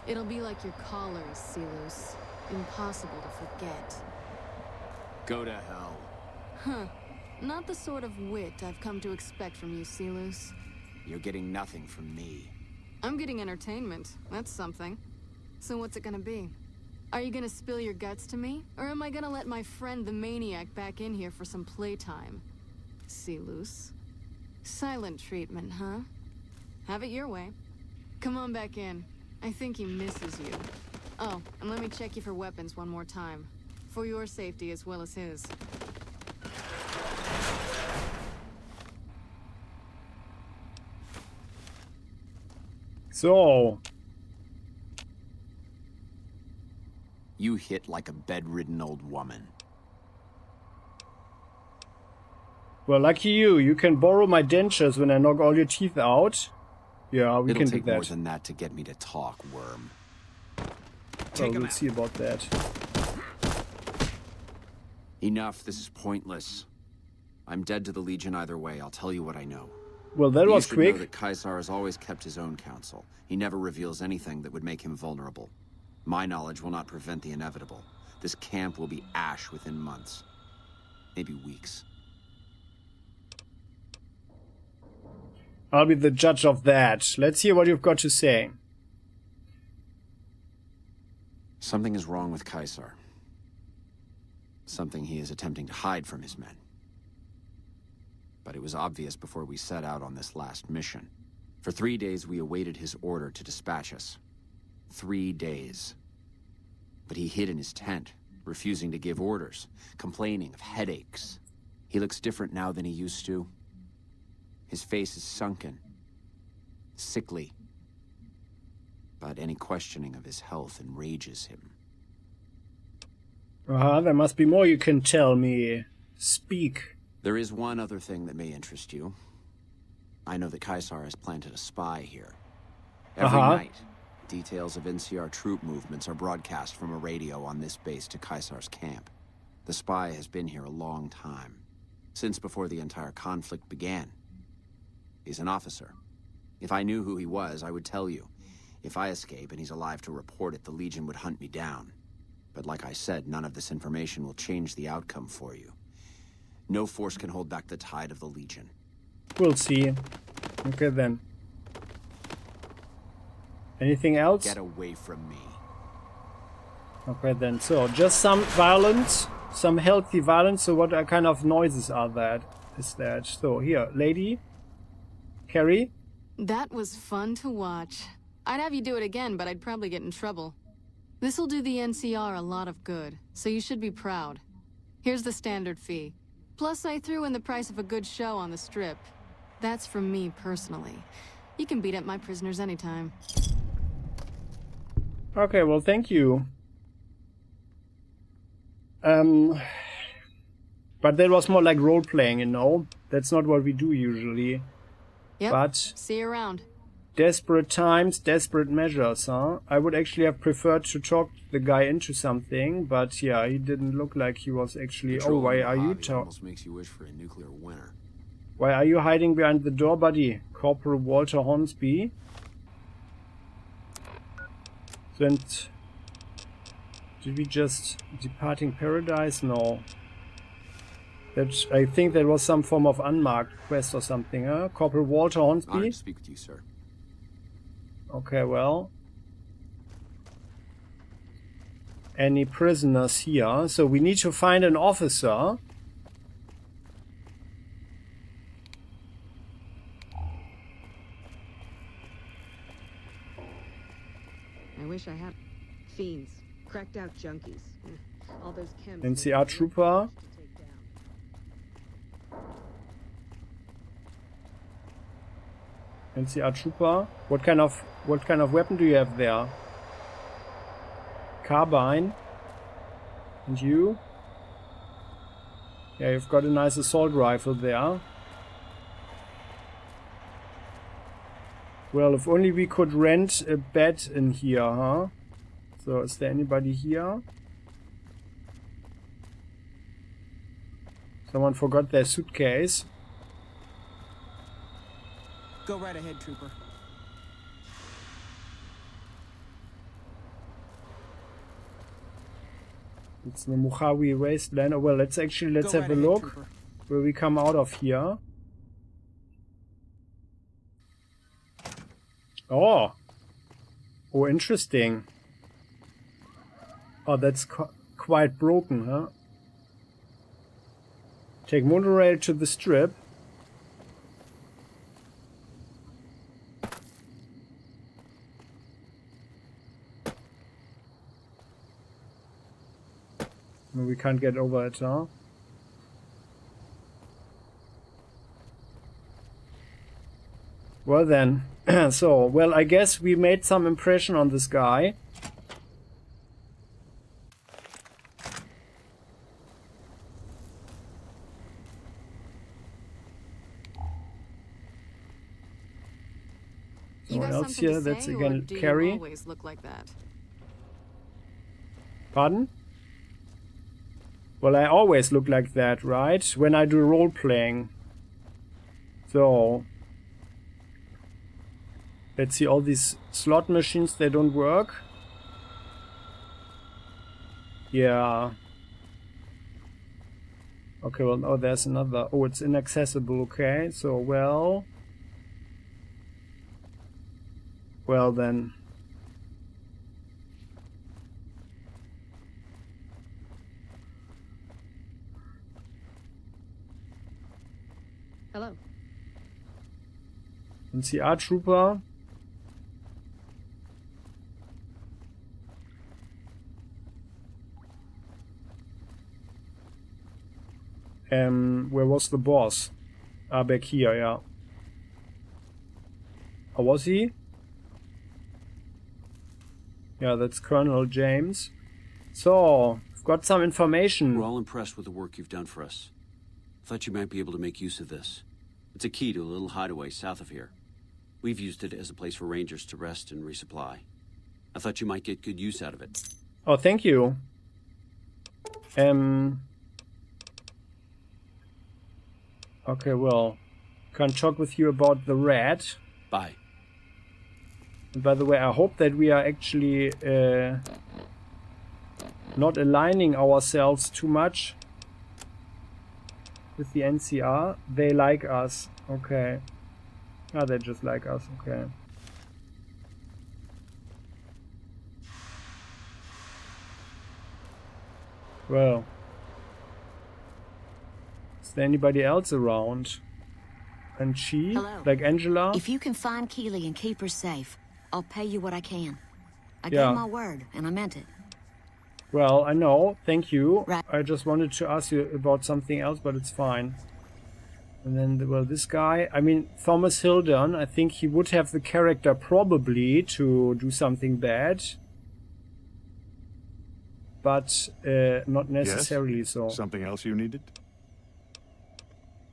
It'll be like your collars, Silas. Impossible to forget. Go to hell. Huh. Not the sort of wit I've come to expect from you, Silas. You're getting nothing from me. I'm getting entertainment. That's something. So what's it gonna be? Are you gonna spill your guts to me? Or am I gonna let my friend the maniac back in here for some playtime? Silas. Silent treatment, huh? Have it your way. Come on back in. I think he misses you. Oh, and let me check you for weapons one more time. For your safety as well as his. So... You hit like a bedridden old woman. Well, lucky you. You can borrow my dentures when I knock all your teeth out. Yeah, we It'll can do take more that. than that to get me to talk, worm. So we'll see about that. Enough, this is pointless. I'm dead to the Legion either way, I'll tell you what I know. Well, that You was should quick. know that Caesar has always kept his own counsel. He never reveals anything that would make him vulnerable. My knowledge will not prevent the inevitable. This camp will be ash within months. Maybe weeks. I'll be the judge of that. Let's hear what you've got to say. Something is wrong with Caesar. Something he is attempting to hide from his men. But it was obvious before we set out on this last mission. For 3 days we awaited his order to dispatch us. 3 days. But he hid in his tent, refusing to give orders, complaining of headaches. He looks different now than he used to. His face is sunken, sickly. But any questioning of his health enrages him. There must be more you can tell me. Speak. There is one other thing that may interest you. I know that Caesar has planted a spy here. Every night, details of NCR troop movements are broadcast from a radio on this base to Caesar's camp. The spy has been here a long time, since before the entire conflict began. He's an officer. If I knew who he was, I would tell you. If I escape and he's alive to report it, the Legion would hunt me down. But like I said, none of this information will change the outcome for you. No force can hold back the tide of the Legion. We'll see. Okay then. Anything else? Get away from me. Okay then. So just some violence, some healthy violence. So what kind of noises are that? Is that so? Here, lady, Carrie. That was fun to watch. I'd have you do it again, but I'd probably get in trouble. This'll do the NCR a lot of good, so you should be proud. Here's the standard fee. Plus, I threw in the price of a good show on the strip. That's from me personally. You can beat up my prisoners anytime. Okay, well, thank you. But that was more like role-playing, you know? That's not what we do usually. Yep, but see you around. Desperate times, desperate measures, huh? I would actually have preferred to talk the guy into something, but yeah, he didn't look like he was actually... Oh, why are you almost makes you wish for a nuclear winter. Why are you hiding behind the door, buddy? Corporal Walter Hornsby? Then... Did we just... Departing Paradise? No. I think that was some form of unmarked quest or something, huh? Corporal Walter Hornsby? Honored to speak with you, sir. Okay, well. Any prisoners here? So we need to find an officer. I wish I had fiends, cracked out junkies, all those chems. NCR trooper. NCR trooper. What kind of weapon do you have there? Carbine. And you? Yeah, you've got a nice assault rifle there. Well, if only we could rent a bed in here, huh? So, is there anybody here? Someone forgot their suitcase. Go right ahead, trooper. It's the Mojave Wasteland. Oh, well, let's have a look where we come out of here. Oh, interesting. Oh, that's quite broken, huh? Take monorail to the strip. No, we can't get over it, huh? Well then, so, well, I guess we made some impression on this guy. Someone else here, that's again Carrie. Always look like that? Pardon? Well, I always look like that, right? When I do role-playing. So... Let's see, all these slot machines, they don't work. Yeah. Okay, well, oh, there's another... Oh, it's inaccessible, okay. So, well... Well, then... Hello. NCR trooper. Where was the boss? Ah, back here, yeah. Or was he? Yeah, that's Colonel James. So, we've got some information. We're all impressed with the work you've done for us. Thought you might be able to make use of this. It's a key to a little hideaway south of here. We've used it as a place for rangers to rest and resupply. I thought you might get good use out of it. Oh, thank you. Okay, well, can't talk with you about the rat. Bye. And by the way, I hope that we are actually not aligning ourselves too much with the NCR. They like us. Okay. Ah, they just like us. Okay. Well. Is there anybody else around? And she? Hello. Like Angela? If you can find Keeley and keep her safe, I'll pay you what I can. I Yeah. gave my word, and I meant it. Well, I know. Thank you. Right. I just wanted to ask you about something else, but it's fine. And then, well, this guy, I mean, Thomas Hildon, I think he would have the character probably to do something bad. But not necessarily so. Something else you needed?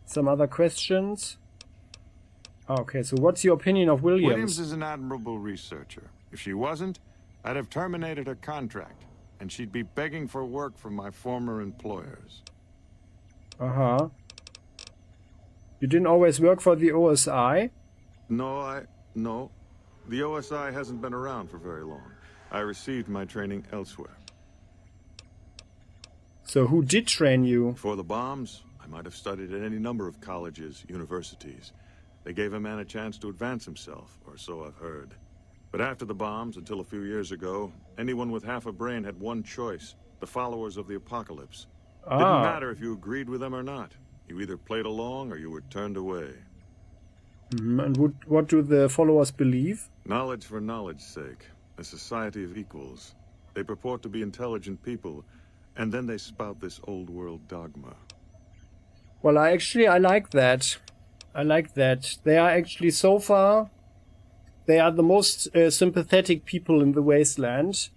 Some other questions? Okay, so what's your opinion of Williams? Williams is an admirable researcher. If she wasn't, I'd have terminated her contract, and she'd be begging for work from my former employers. Uh-huh. You didn't always work for the OSI? No. The OSI hasn't been around for very long. I received my training elsewhere. So who did train you? Before the bombs, I might have studied at any number of colleges, universities. They gave a man a chance to advance himself, or so I've heard. But after the bombs, until a few years ago, anyone with half a brain had one choice: the followers of the apocalypse. Didn't matter if you agreed with them or not. You either played along or you were turned away. And what do the followers believe? Knowledge for knowledge's sake. A society of equals. They purport to be intelligent people, and then they spout this old world dogma. Well, I like that. I like that. They are actually, so far, they are the most sympathetic people in the Wasteland.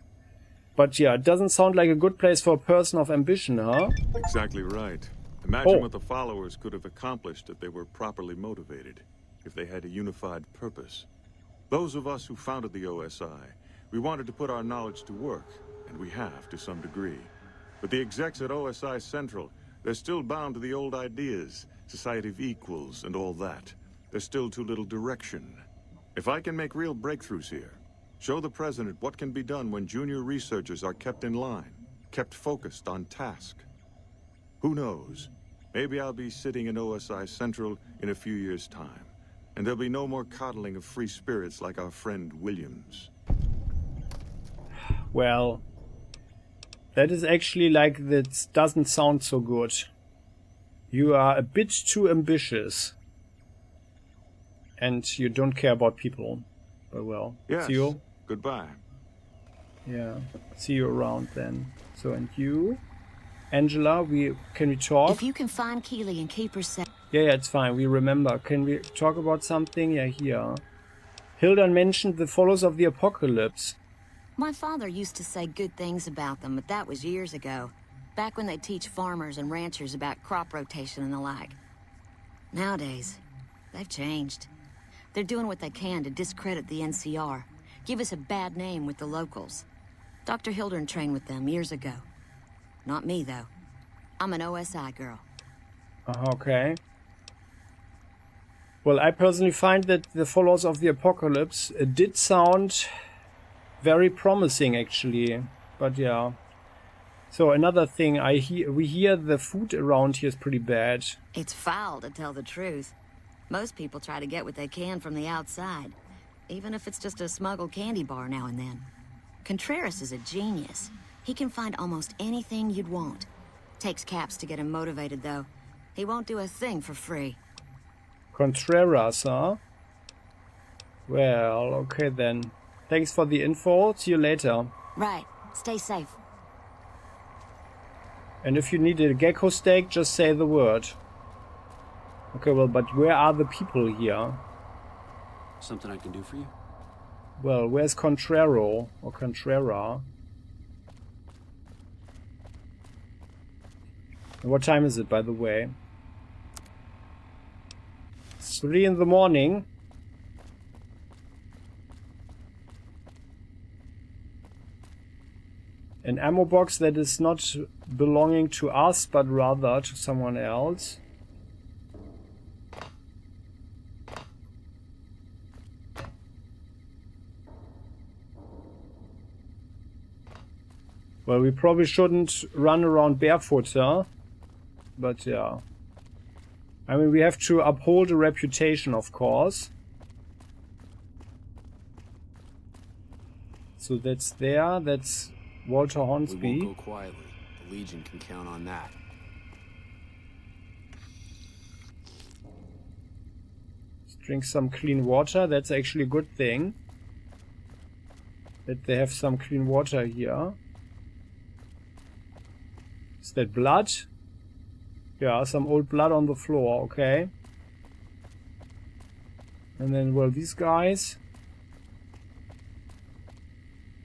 But yeah, it doesn't sound like a good place for a person of ambition, huh? Exactly right. Imagine what the followers could have accomplished if they were properly motivated, if they had a unified purpose. Those of us who founded the OSI, we wanted to put our knowledge to work, and we have to some degree. But the execs at OSI Central, they're still bound to the old ideas, society of equals and all that. There's still too little direction. If I can make real breakthroughs here, show the President what can be done when junior researchers are kept in line, kept focused on task. Who knows? Maybe I'll be sitting in OSI Central in a few years' time, and there'll be no more coddling of free spirits like our friend Williams. Well, that is actually like, that doesn't sound so good. You are a bit too ambitious. And you don't care about people. But well, yes. See you. Goodbye. Yeah, see you around then. So, and you? Angela, can we talk? If you can find Keeley and keep her safe. Yeah, it's fine. We remember. Can we talk about something? Yeah, here. Hildon mentioned the followers of the apocalypse. My father used to say good things about them, but that was years ago. Back when they teach farmers and ranchers about crop rotation and the like. Nowadays, they've changed. They're doing what they can to discredit the NCR. Give us a bad name with the locals. Dr. Hildon trained with them years ago. Not me, though. I'm an OSI girl. Okay. Well, I personally find that the followers of the apocalypse did sound very promising, actually. But yeah. So another thing, we hear the food around here is pretty bad. It's foul, to tell the truth. Most people try to get what they can from the outside, even if it's just a smuggled candy bar now and then. Contreras is a genius. He can find almost anything you'd want. Takes caps to get him motivated, though. He won't do a thing for free. Contreras, huh? Well, okay then. Thanks for the info. See you later. Right. Stay safe. And if you need a gecko steak, just say the word. Okay, well, but where are the people here? Something I can do for you? Well, where's Contrero or Contrera? What time is it, by the way? It's 3 in the morning. An ammo box that is not belonging to us, but rather to someone else. Well, we probably shouldn't run around barefoot, huh? But yeah. I mean, we have to uphold a reputation, of course. So that's there. That's Walter Hornsby. We won't go quietly. The Legion can count on that. Let's drink some clean water. That's actually a good thing. That they have some clean water here. Is that blood? Yeah, some old blood on the floor, okay. And then, well, these guys,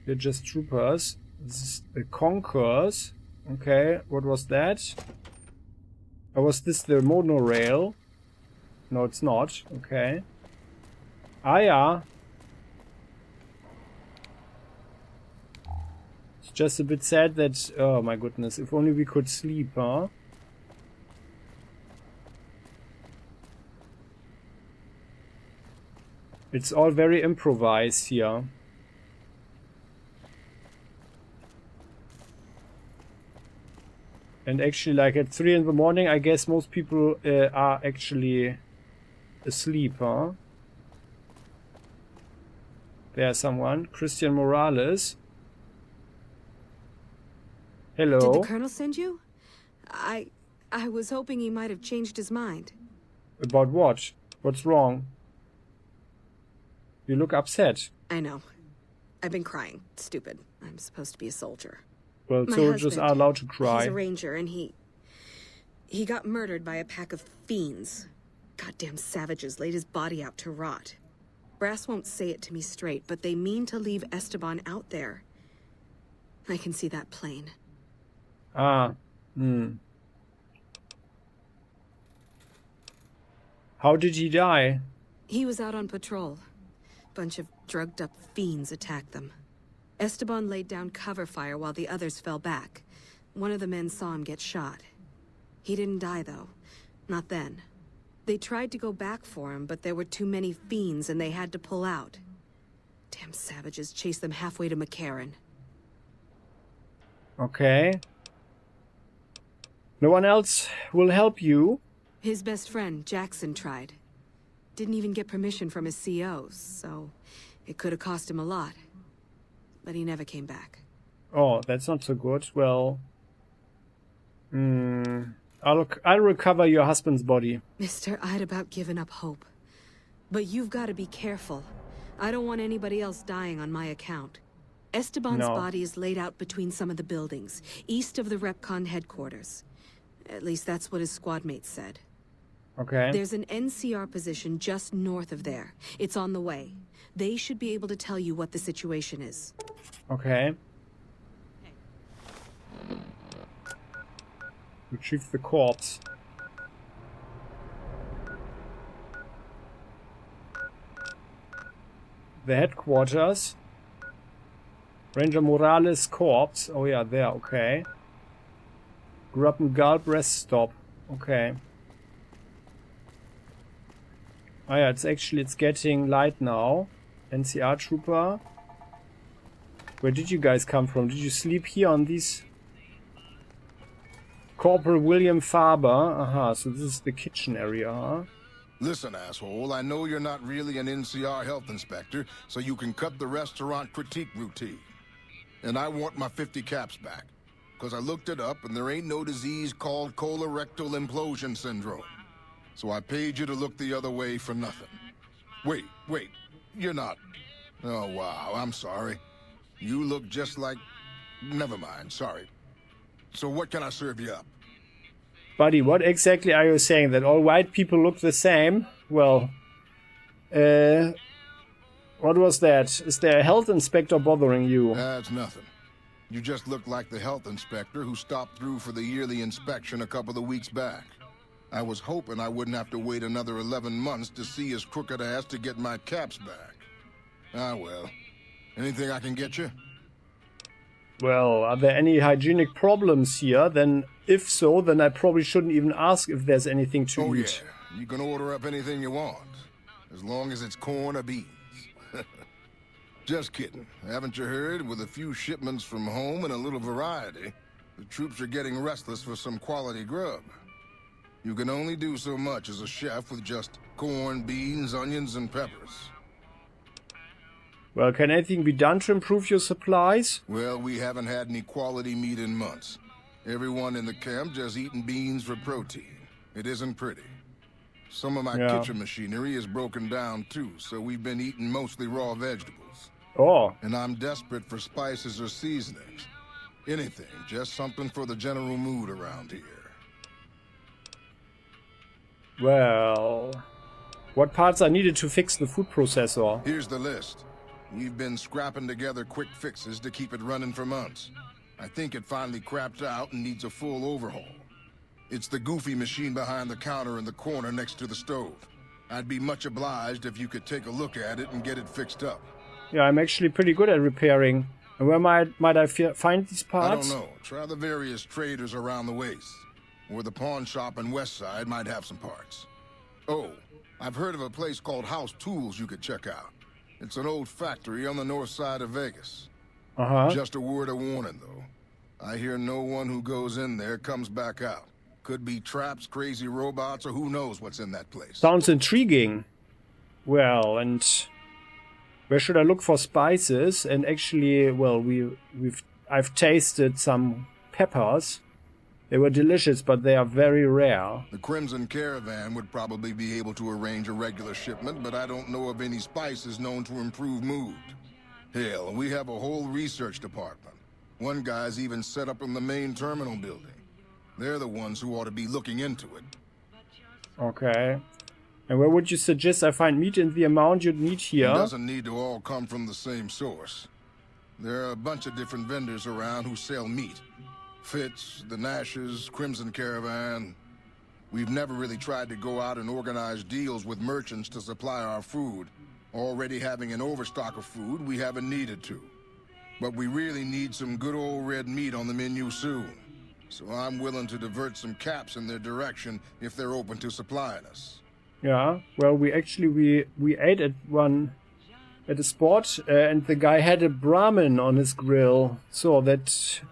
they're just troopers. This is the Conquerors. Okay, what was that? Or was this the monorail? No, it's not. Okay. Ah, yeah. It's just a bit sad that... Oh, my goodness. If only we could sleep, huh? It's all very improvised here. And actually, like at 3 in the morning, I guess most people are actually asleep, huh? There's someone. Christian Morales. Hello. Did the Colonel send you? I was hoping he might have changed his mind. About what? What's wrong? You look upset. I know. I've been crying. Stupid. I'm supposed to be a soldier. Well, My soldiers husband, are allowed to cry. He's a ranger, and he got murdered by a pack of fiends. Goddamn savages laid his body out to rot. Brass won't say it to me straight, but they mean to leave Esteban out there. I can see that plain. Ah. How did he die? He was out on patrol. Bunch of drugged-up fiends attacked them. Esteban laid down cover fire while the others fell back. One of the men saw him get shot. He didn't die, though. Not then. They tried to go back for him, but there were too many fiends and they had to pull out. Damn savages chased them halfway to McCarran. Okay. No one else will help you? His best friend, Jackson, tried. Didn't even get permission from his CO, so it could have cost him a lot. But he never came back. Oh, that's not so good. Well, I'll recover your husband's body. Mister, I'd about given up hope. But you've got to be careful. I don't want anybody else dying on my account. Esteban's body is laid out between some of the buildings, east of the Repcon headquarters. At least that's what his squad mates said. Okay. There's an NCR position just north of there. It's on the way. They should be able to tell you what the situation is. Okay. Retrieve the corpse. The headquarters. Ranger Morales corpse. Oh yeah, there, okay. Grub and Gulp rest stop. Okay. Oh yeah, it's getting light now. NCR trooper. Where did you guys come from? Did you sleep here on these? Corporal William Faber. Aha, so this is the kitchen area, huh? Listen, asshole, I know you're not really an NCR health inspector, so you can cut the restaurant critique routine. And I want my 50 caps back. Because I looked it up, and there ain't no disease called colorectal implosion syndrome. So I paid you to look the other way for nothing. Wait, you're not... Oh, wow, I'm sorry. You look just like... Never mind, sorry. So what can I serve you up? Buddy, what exactly are you saying? That all white people look the same? Well, What was that? Is there a health inspector bothering you? That's nothing. You just look like the health inspector who stopped through for the yearly inspection a couple of weeks back. I was hoping I wouldn't have to wait another 11 months to see his crooked ass to get my caps back. Ah, well. Anything I can get you? Well, are there any hygienic problems here? Then, if so, then I probably shouldn't even ask if there's anything to eat. Yeah. You can order up anything you want, as long as it's corn or beans. Just kidding. Haven't you heard? With a few shipments from home and a little variety, the troops are getting restless for some quality grub. You can only do so much as a chef with just corn, beans, onions, and peppers. Well, can anything be done to improve your supplies? Well, we haven't had any quality meat in months. Everyone in the camp just eating beans for protein. It isn't pretty. Some of my kitchen machinery is broken down too, so we've been eating mostly raw vegetables. Oh. And I'm desperate for spices or seasonings. Anything, just something for the general mood around here. Well, what parts are needed to fix the food processor? Here's the list. We've been scrapping together quick fixes to keep it running for months. I think it finally crapped out and needs a full overhaul. It's the goofy machine behind the counter in the corner next to the stove. I'd be much obliged if you could take a look at it and get it fixed up. Yeah, I'm actually pretty good at repairing. And where might I find these parts? I don't know. Try the various traders around the waste. Or the pawn shop in Westside might have some parts. Oh, I've heard of a place called House Tools you could check out. It's an old factory on the north side of Vegas. Just a word of warning, though. I hear no one who goes in there comes back out. Could be traps, crazy robots, or who knows what's in that place. Sounds intriguing. Well, and where should I look for spices? And actually, well, I've tasted some peppers. They were delicious, but they are very rare. The Crimson Caravan would probably be able to arrange a regular shipment, but I don't know of any spices known to improve mood. Hell, we have a whole research department. One guy's even set up in the main terminal building. They're the ones who ought to be looking into it. Okay. And where would you suggest I find meat in the amount you'd need here? It doesn't need to all come from the same source. There are a bunch of different vendors around who sell meat. V.A.T.S, the Nashes, Crimson Caravan. We've never really tried to go out and organize deals with merchants to supply our food. Already having an overstock of food, we haven't needed to. But we really need some good old red meat on the menu soon. So I'm willing to divert some caps in their direction if they're open to supplying us. Yeah, well, we ate at a spot, and the guy had a Brahmin on his grill. So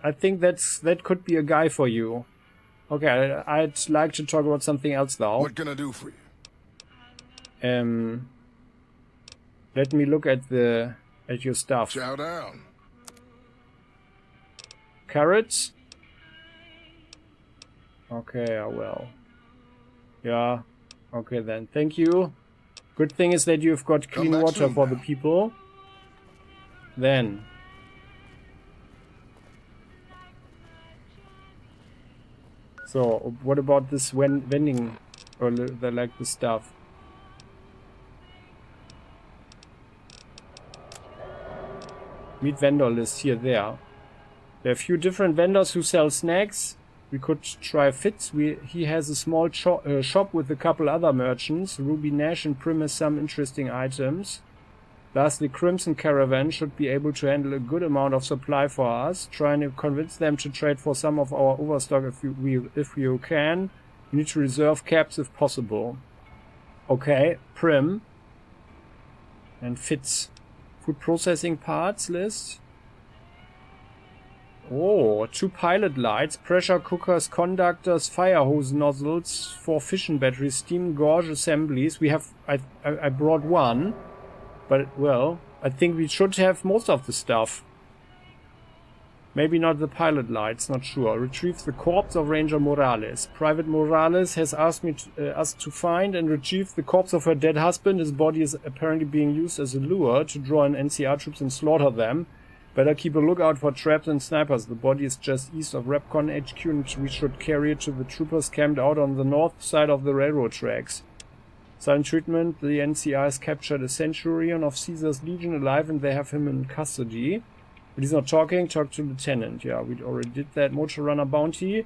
I think that could be a guy for you. Okay, I'd like to talk about something else now. What can I do for you? Let me look at your stuff. Chow down. Carrots. Okay, well. Yeah. Okay then. Thank you. Good thing is that you've got clean water for the people. Then. So, what about this vending, or the stuff? Meat vendor list here, there. There are a few different vendors who sell snacks. We could try V.A.T.S. He has a small shop with a couple other merchants. Ruby Nash and Prim has some interesting items. Lastly, Crimson Caravan should be able to handle a good amount of supply for us. Trying to convince them to trade for some of our overstock if you can. You need to reserve caps if possible. Okay, Prim. And V.A.T.S. Food processing parts list. Oh, 2 pilot lights, pressure cookers, conductors, fire hose nozzles, 4 fission batteries, steam gauge assemblies. I brought 1, but well, I think we should have most of the stuff. Maybe not the pilot lights, not sure. Retrieve the corpse of Ranger Morales. Private Morales has asked us to find and retrieve the corpse of her dead husband. His body is apparently being used as a lure to draw in NCR troops and slaughter them. Better keep a lookout for traps and snipers. The body is just east of Repcon HQ and we should carry it to the troopers camped out on the north side of the railroad tracks. Silent treatment. The NCR has captured a centurion of Caesar's legion alive and they have him in custody. But he's not talking. Talk to Lieutenant. Yeah, we already did that. Motor Runner bounty.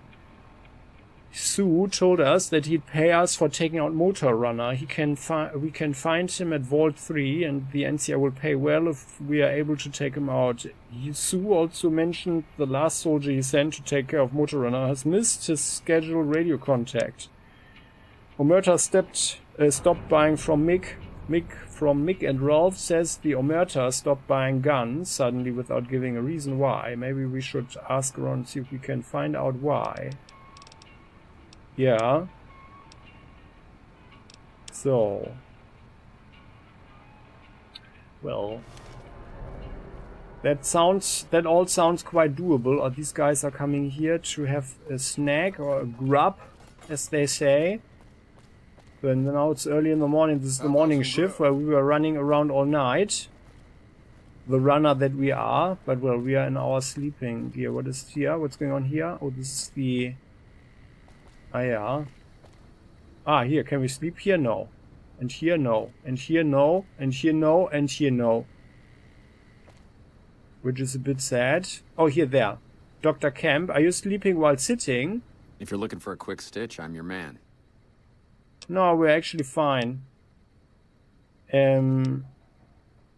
Sue told us that he'd pay us for taking out Motor Runner. We can find him at Vault 3 and the NCR will pay well if we are able to take him out. Sue also mentioned the last soldier he sent to take care of Motor Runner has missed his scheduled radio contact. Omerta stopped buying from Mick and Ralph says the Omerta stopped buying guns suddenly without giving a reason why. Maybe we should ask around and see if we can find out why. Yeah. So. Well. That all sounds quite doable. Or these guys are coming here to have a snack or a grub, as they say. And now it's early in the morning. This is the morning shift where we were running around all night. The runner that we are. But well, we are in our sleeping gear. What is here? What's going on here? Oh, this is the... Ah, yeah. Ah, here. Can we sleep here? No. And here, no. And here, no. And here, no. And here, no. Which is a bit sad. Oh, here, there. Dr. Kemp, are you sleeping while sitting? If you're looking for a quick stitch, I'm your man. No, we're actually fine.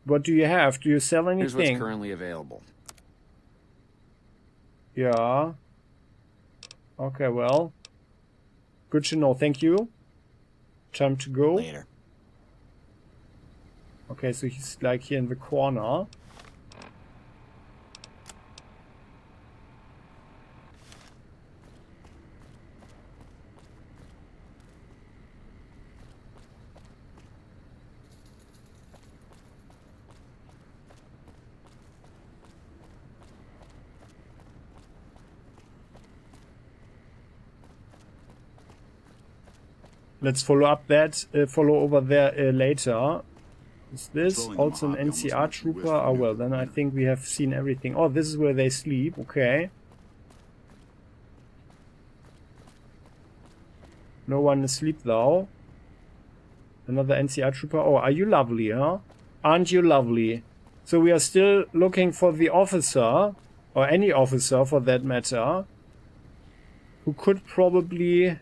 What do you have? Do you sell anything? Here's what's currently available. Yeah. Okay, well. Good to know. Thank you. Time to go. Later. Okay, so he's like here in the corner. Let's follow over there later. Is this also an NCR trooper? Oh well, then I think we have seen everything. Oh, this is where they sleep. Okay. No one asleep though. Another NCR trooper. Oh, are you lovely, huh? Aren't you lovely? So we are still looking for the officer, or any officer for that matter, who could probably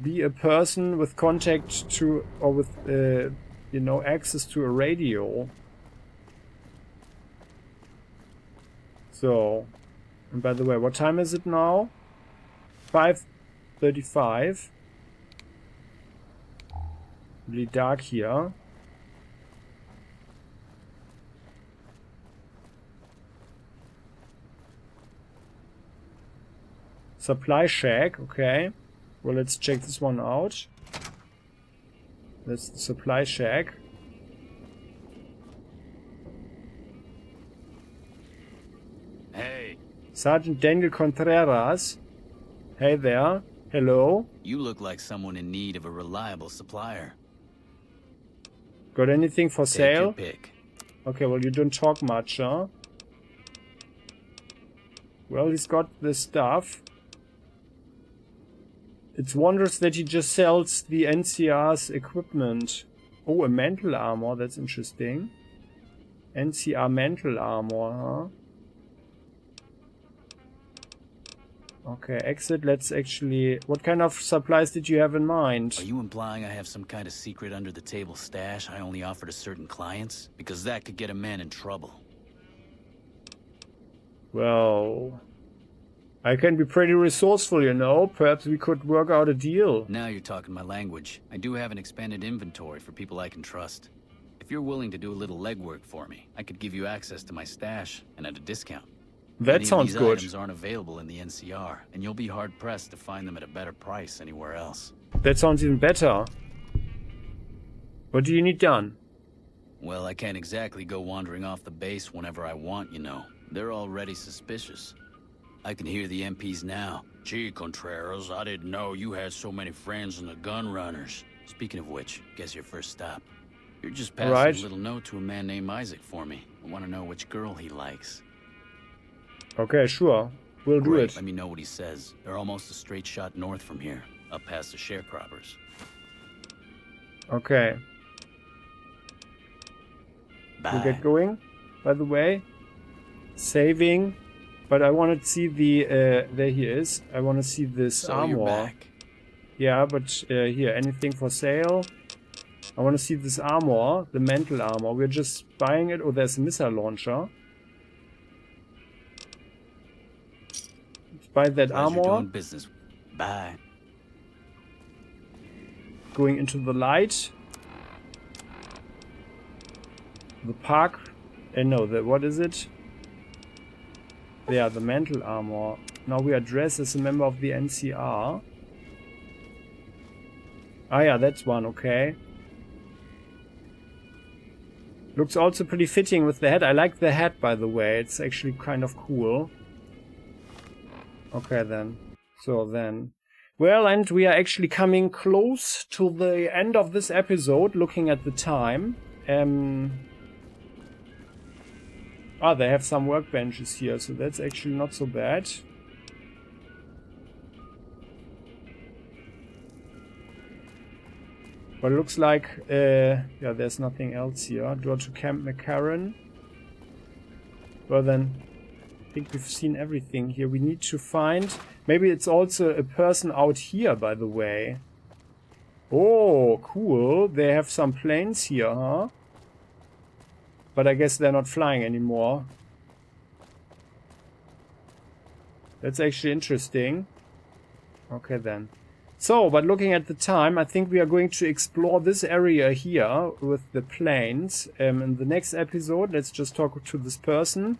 be a person with contact to, or with, you know, access to a radio. So, and by the way, what time is it now? 5:35. Really dark here. Supply shack, okay. Well, let's check this one out. That's the supply shack. Hey. Sergeant Daniel Contreras. Hey there. Hello. You look like someone in need of a reliable supplier. Got anything for sale? Take your pick. Okay, well, you don't talk much, huh? Well, he's got this stuff. It's wondrous that he just sells the NCR's equipment. Oh, a mantle armor. That's interesting. NCR mantle armor, huh? Okay, exit. Let's actually... What kind of supplies did you have in mind? Are you implying I have some kind of secret under-the-table stash I only offer to certain clients? Because that could get a man in trouble. Well... I can be pretty resourceful, you know. Perhaps we could work out a deal. Now you're talking my language. I do have an expanded inventory for people I can trust. If you're willing to do a little legwork for me, I could give you access to my stash, and at a discount. That sounds good. These items aren't available in the NCR, and you'll be hard-pressed to find them at a better price anywhere else. That sounds even better. What do you need done? Well, I can't exactly go wandering off the base whenever I want, you know. They're already suspicious. I can hear the MPs now. Gee, Contreras, I didn't know you had so many friends in the gun runners. Speaking of which, guess your first stop. You're just passing a little note to a man named Isaac for me. I want to know which girl he likes. Okay, sure. We'll do it. Let me know what he says. They're almost a straight shot north from here, up past the sharecroppers. Okay. Bye. We'll get going, by the way. Saving. But I want to see the... there he is. I want to see this So armor. you're back. Yeah, but here, anything for sale? I want to see this armor, the mantle armor. We're just buying it. Oh, there's a missile launcher. Let's buy that Pleasure armor. doing business. Bye. Going into the light. The park. No, what is it? Yeah, the mantle armor. Now we are dressed as a member of the NCR. Ah, yeah, that's one, okay. Looks also pretty fitting with the hat. I like the hat, by the way. It's actually kind of cool. Okay, then. So then. Well, and we are actually coming close to the end of this episode, looking at the time. They have some workbenches here, so that's actually not so bad. But it looks like, yeah, there's nothing else here. Door to Camp McCarran. Well then, I think we've seen everything here. We need to find... Maybe it's also a person out here, by the way. Oh, cool. They have some planes here, huh? But I guess they're not flying anymore. That's actually interesting. Okay, then. So, but looking at the time, I think we are going to explore this area here with the planes. In the next episode, let's just talk to this person.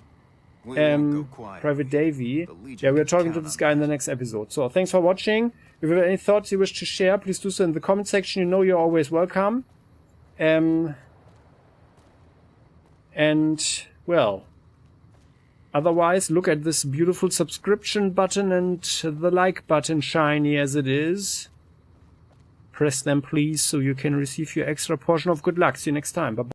Private Davy. Yeah, we're talking to this guy in the next episode. So, thanks for watching. If you have any thoughts you wish to share, please do so in the comment section. You know you're always welcome. And, well, otherwise, look at this beautiful subscription button and the like button, shiny as it is. Press them, please, so you can receive your extra portion of good luck. See you next time. Bye-bye.